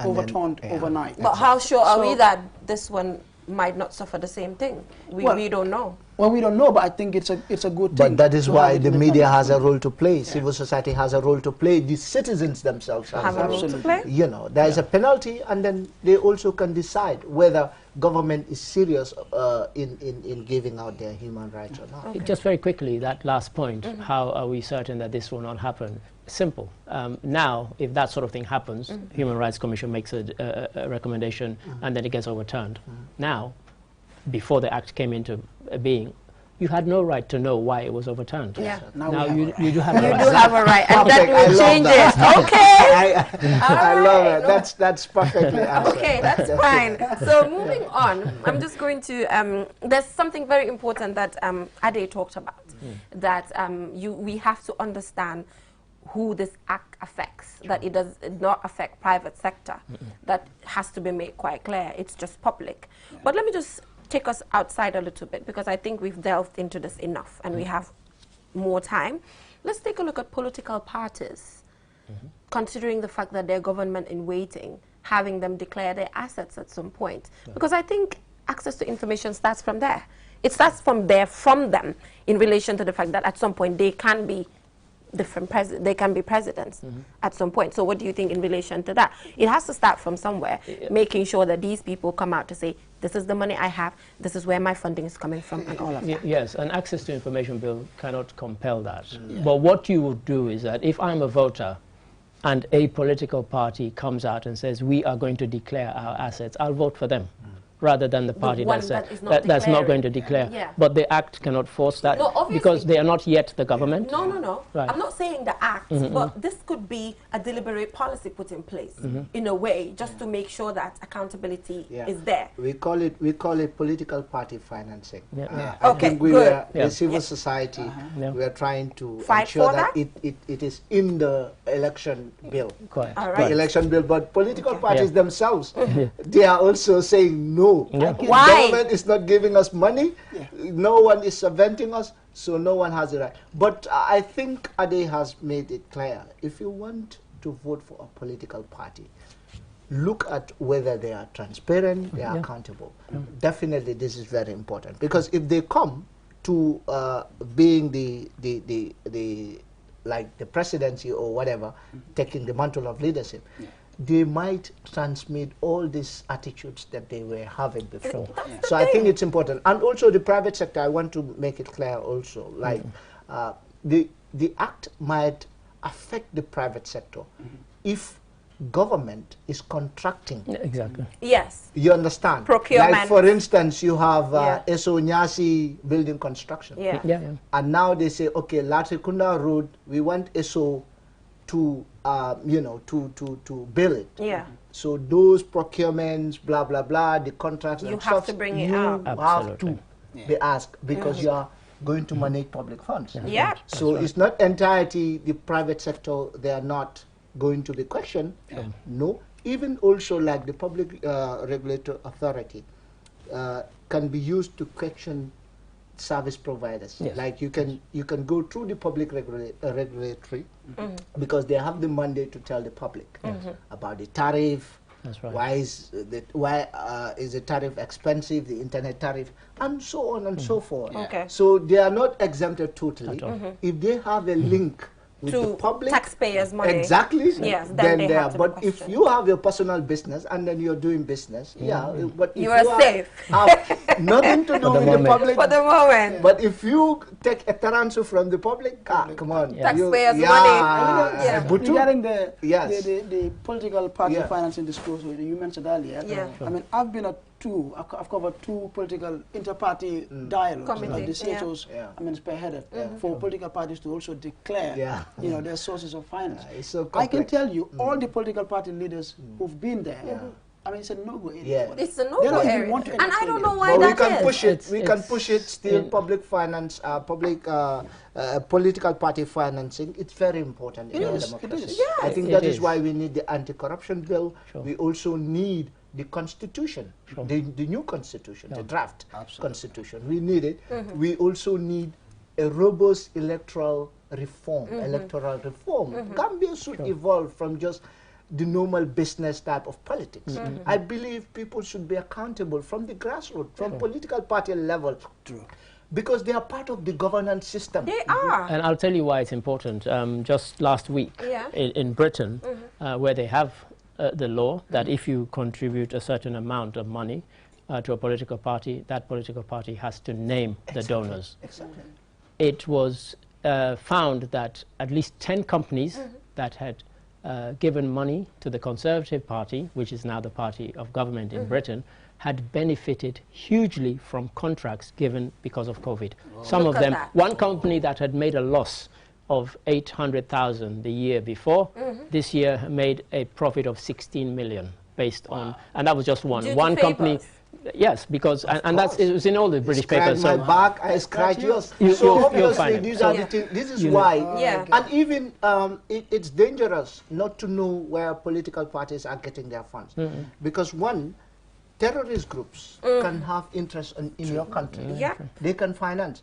overturned overnight. But how sure are we that this one might not suffer the same thing? We don't know. Well, we don't know, but I think it's a good thing. But that is why the media has a role to play, civil society has a role to play, the citizens themselves have a role to play. You know, there is a penalty, and then they also can decide whether government is serious in giving out their human rights or not. Just very quickly, that last point, how are we certain that this will not happen? Simple. Now, if that sort of thing happens, Human Rights Commission makes a recommendation and then it gets overturned. Now, before the Act came into being, you had no right to know why it was overturned. Now you do have a right. You do have a right, and that will change it. I love it. That's perfectly answered. Okay, that's fine. So moving on, I'm just going to, there's something very important that Ade talked about. that we have to understand who this act affects, that it does not affect private sector. That has to be made quite clear. It's just public. But let me just take us outside a little bit, because I think we've delved into this enough and we have more time. Let's take a look at political parties, considering the fact that they're government in waiting, having them declare their assets at some point. Because I think access to information starts from there. It starts from them in relation to the fact that at some point they can be presidents at some point. So what do you think in relation to that? It has to start from somewhere, making sure that these people come out to say, this is the money I have, this is where my funding is coming from, and all of that. Yes, an access to information bill cannot compel that. But what you would do is that if I'm a voter and a political party comes out and says, we are going to declare our assets, I'll vote for them, rather than the party that's not going to declare. But the Act cannot force that, because they are not yet the government. No. Right. I'm not saying the Act, but this could be a deliberate policy put in place in a way, just to make sure that accountability is there. We call it political party financing. I think we are the civil society. We are trying to ensure that it is in the election bill. The election bill, but political parties themselves, they are also saying no. Why? Government is not giving us money. No one is subventing us, so no one has the right. But I think Ade has made it clear. If you want to vote for a political party, look at whether they are transparent, they are accountable. Definitely, this is very important, because if they come to being like the presidency or whatever, taking the mantle of leadership, they might transmit all these attitudes that they were having before. So I think it's important. And also the private sector, I want to make it clear also, like the Act might affect the private sector if government is contracting. Exactly. Yes. You understand? Procurement. Like for instance, you have Eso Nyasi building construction. And now they say, okay, Latrikunda Road, we want Eso to to build it. So those procurements, blah blah blah, the contracts you and have stuff, to bring it you out. have to be asked, because you are going to manage public funds. So That's it's not entirety the private sector, they are not going to be questioned. No, even also like the public regulatory authority can be used to question service providers. Like you can go through the public regulatory because they have the mandate to tell the public about the tariff. That's right. Why is the tariff expensive, the internet tariff, and so on and so forth. So they are not exempted totally. If they have a link with to the public, taxpayers' money. Exactly. Yes, then they they have are. to But be if you have your personal business and then you're doing business, but if you are safe. Have nothing to do with the public for the moment. But if you take a transfer from the public, come on, taxpayers' money. Regarding the political party financing disclosure you mentioned earlier, I mean, I've covered two political inter-party dialogues that the CHOs spearheaded for political parties to also declare their sources of finance. I can tell you all the political party leaders who've been there, I mean, it's a no-go area. It's a no-go area. And I don't know why we can push it. We can push it still. Public finance, political party financing. It's very important in our democracy. I think that is why we need the anti-corruption bill. We also need the constitution, the new constitution, the draft constitution. We need it. We also need a robust electoral reform. Gambia should evolve from just the normal business type of politics. I believe people should be accountable from the grassroots, from political party level. Because they are part of the governance system. They are. And I'll tell you why it's important. Just last week in Britain, where they have the law that if you contribute a certain amount of money to a political party, that political party has to name the donors. It was found that at least 10 companies that had given money to the Conservative Party, which is now the party of government in Britain, had benefited hugely from contracts given because of COVID. Some of them, one company that had made a loss of 800,000 the year before, this year made a profit of 16 million based on, and that was just one company Yes, because and that's it's in all the British papers. My so back, I scratch yours. So obviously, these are the things. This is why, and even it's dangerous not to know where political parties are getting their funds, because one, terrorist groups can have interest in your country. They can finance.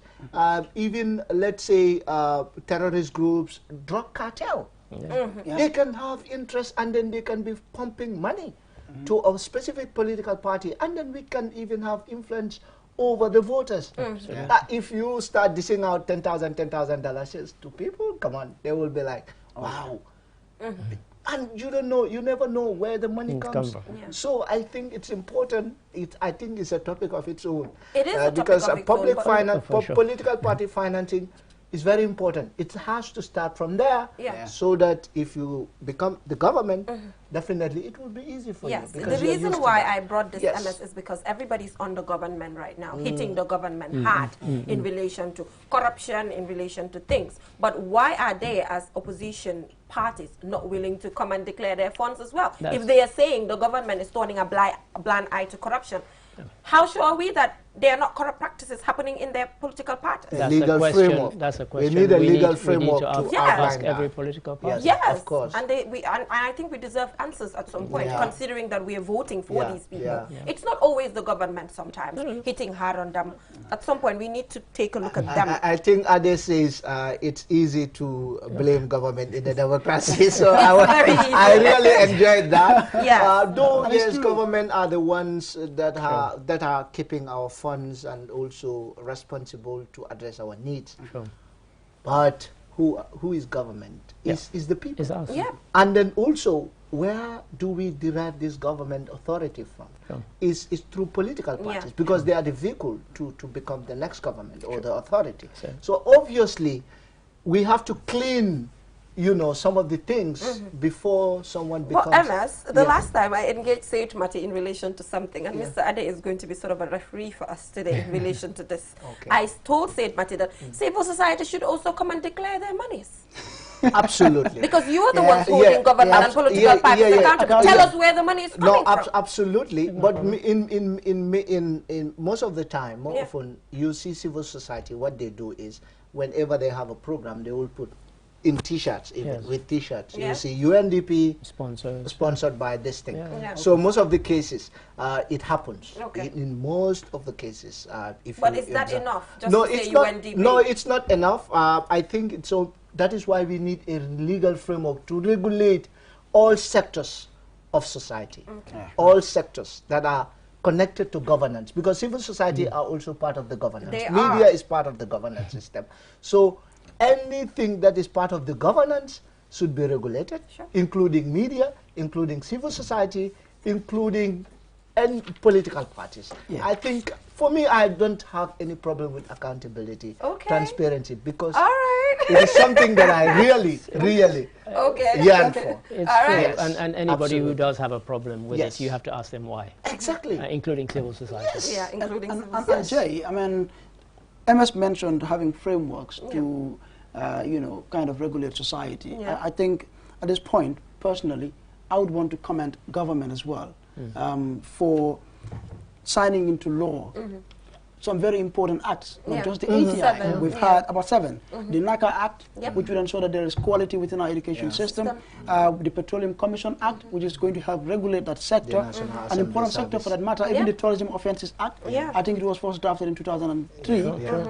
Even let's say terrorist groups, drug cartel. They can have interest, and then they can be pumping money to a specific political party, and then we can even have influence over the voters. If you start dishing out $10,000 to people, come on, they will be like, wow. And you don't know, you never know where the money comes from. So I think it's important. I think it's a topic of its own. It is because public finance, political party financing is very important. It has to start from there, so that if you become the government, definitely it will be easy for you. The reason why I brought this MS is because everybody's on the government right now, hitting the government hard in relation to corruption, in relation to things. But why are they, as opposition parties, not willing to come and declare their funds as well? If they are saying the government is turning a blind eye to corruption, how sure are we that there are not corrupt practices happening in their political parties? That's a question. That's a question. We need a legal framework to ask every political party. Yes, of course. And I think we deserve answers at some point, considering that we are voting for these people. It's not always the government sometimes hitting hard on them. At some point, we need to take a look at them. I think Ade says it's easy to blame government in a democracy, so I really enjoyed that. Though, yes, government are the ones that are keeping our funds and also responsible to address our needs. But who is government? Is the people. It's us. And then also, where do we derive this government authority from? Is through political parties, because they are the vehicle to become the next government or the authority. So obviously, we have to clean, some of the things before someone becomes... Well, MS, the last time I engaged Sage Mati in relation to something, and Mr. Ade is going to be sort of a referee for us today in relation to this. I told Sage Mati that civil society should also come and declare their monies. Absolutely. Because you are the ones holding government and political parties accountable. Tell us where the money is coming from. Absolutely. But in most of the time, more often, you see civil society, what they do is, whenever they have a program, they will put in T-shirts, with T-shirts. You see UNDP sponsored by this thing. So most of the cases, it happens. In most of the cases. But is that enough? Just to say UNDP? No, it's not enough. I think so. That is why we need a legal framework to regulate all sectors of society, all sectors that are connected to governance, because civil society are also part of the governance. Media is part of the governance system. So anything that is part of the governance should be regulated, including media, including civil society, including political parties. I think, for me, I don't have any problem with accountability, transparency, because it is something that I really yearn for. It's true. And anybody who does have a problem with it, you have to ask them why. Exactly. Including civil society. Including civil society. Jay, I mean, MS mentioned having frameworks to, kind of regulate society. I think at this point, personally, I would want to commend government as well for signing into law some very important acts, not just the 80 we've had about 7. The NACA Act, which will ensure that there is quality within our education system. The Petroleum Commission Act, which is going to help regulate that sector. An important sector for that matter, even the Tourism Offences Act. I think it was first drafted in 2003,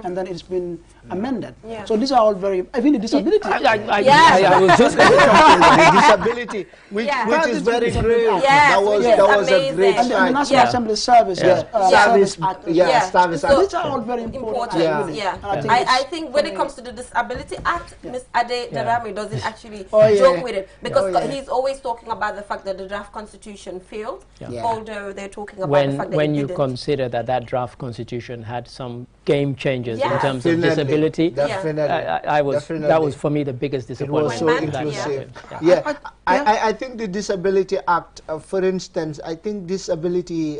and then it's been amended. So these are all very, even the disability. I was just going to talk about the disability, which is very great. That was a great and the National Assembly Service Act. So these are all very important. I think when it comes to the Disability Act, Ms. Ade Darami doesn't actually joke with it, because he's always talking about the fact that the draft constitution failed, although they're talking about the fact that when you consider that draft constitution had some game changers in terms of disability, that was for me the biggest disappointment. It was so inclusive. I think the Disability Act, for instance, I think disability,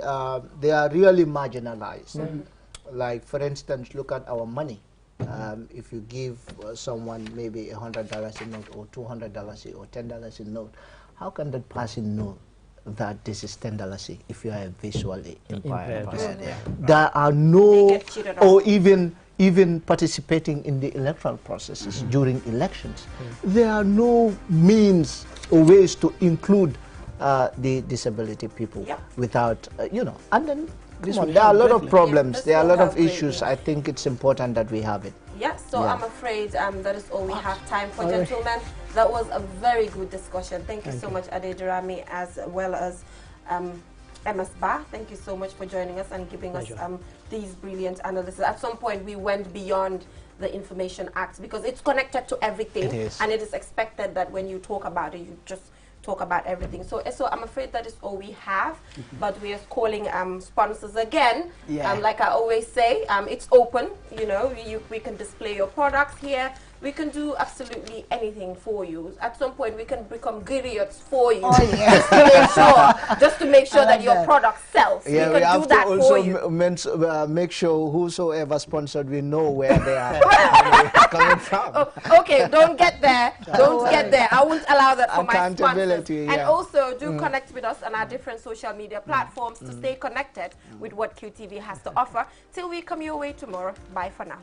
they are really marginalized. Like, for instance, look at our money. If you give someone maybe $100 a note, or $200 or $10 a note, how can that person know that this is tendency if you are a visually impaired person. There are no, or even participating in the electoral processes during elections. There are no means or ways to include the disability people without, you know, and then there are a lot of problems, there are a lot of issues. I think it's important that we have it. So I'm afraid that is all we have time for, gentlemen. That was a very good discussion. Thank you so much, Adedirami, as well as MS Ba. Thank you so much for joining us and giving us these brilliant analysis. At some point, we went beyond the Information Act because it's connected to everything, and it is expected that when you talk about it, you just talk about everything. So I'm afraid that is all we have, but we are calling sponsors again. Like I always say, it's open. You know, we can display your products here. We can do absolutely anything for you. At some point, we can become griots for you, just to make sure that your product sells. Yeah, we can do that for you. Also make sure whosoever sponsored, we know where they are coming from. Okay, don't get there. Don't get there. I won't allow that for my sponsors. And also, do connect with us on our different social media platforms to stay connected with what QTV has to offer. Till we come your way tomorrow. Bye for now.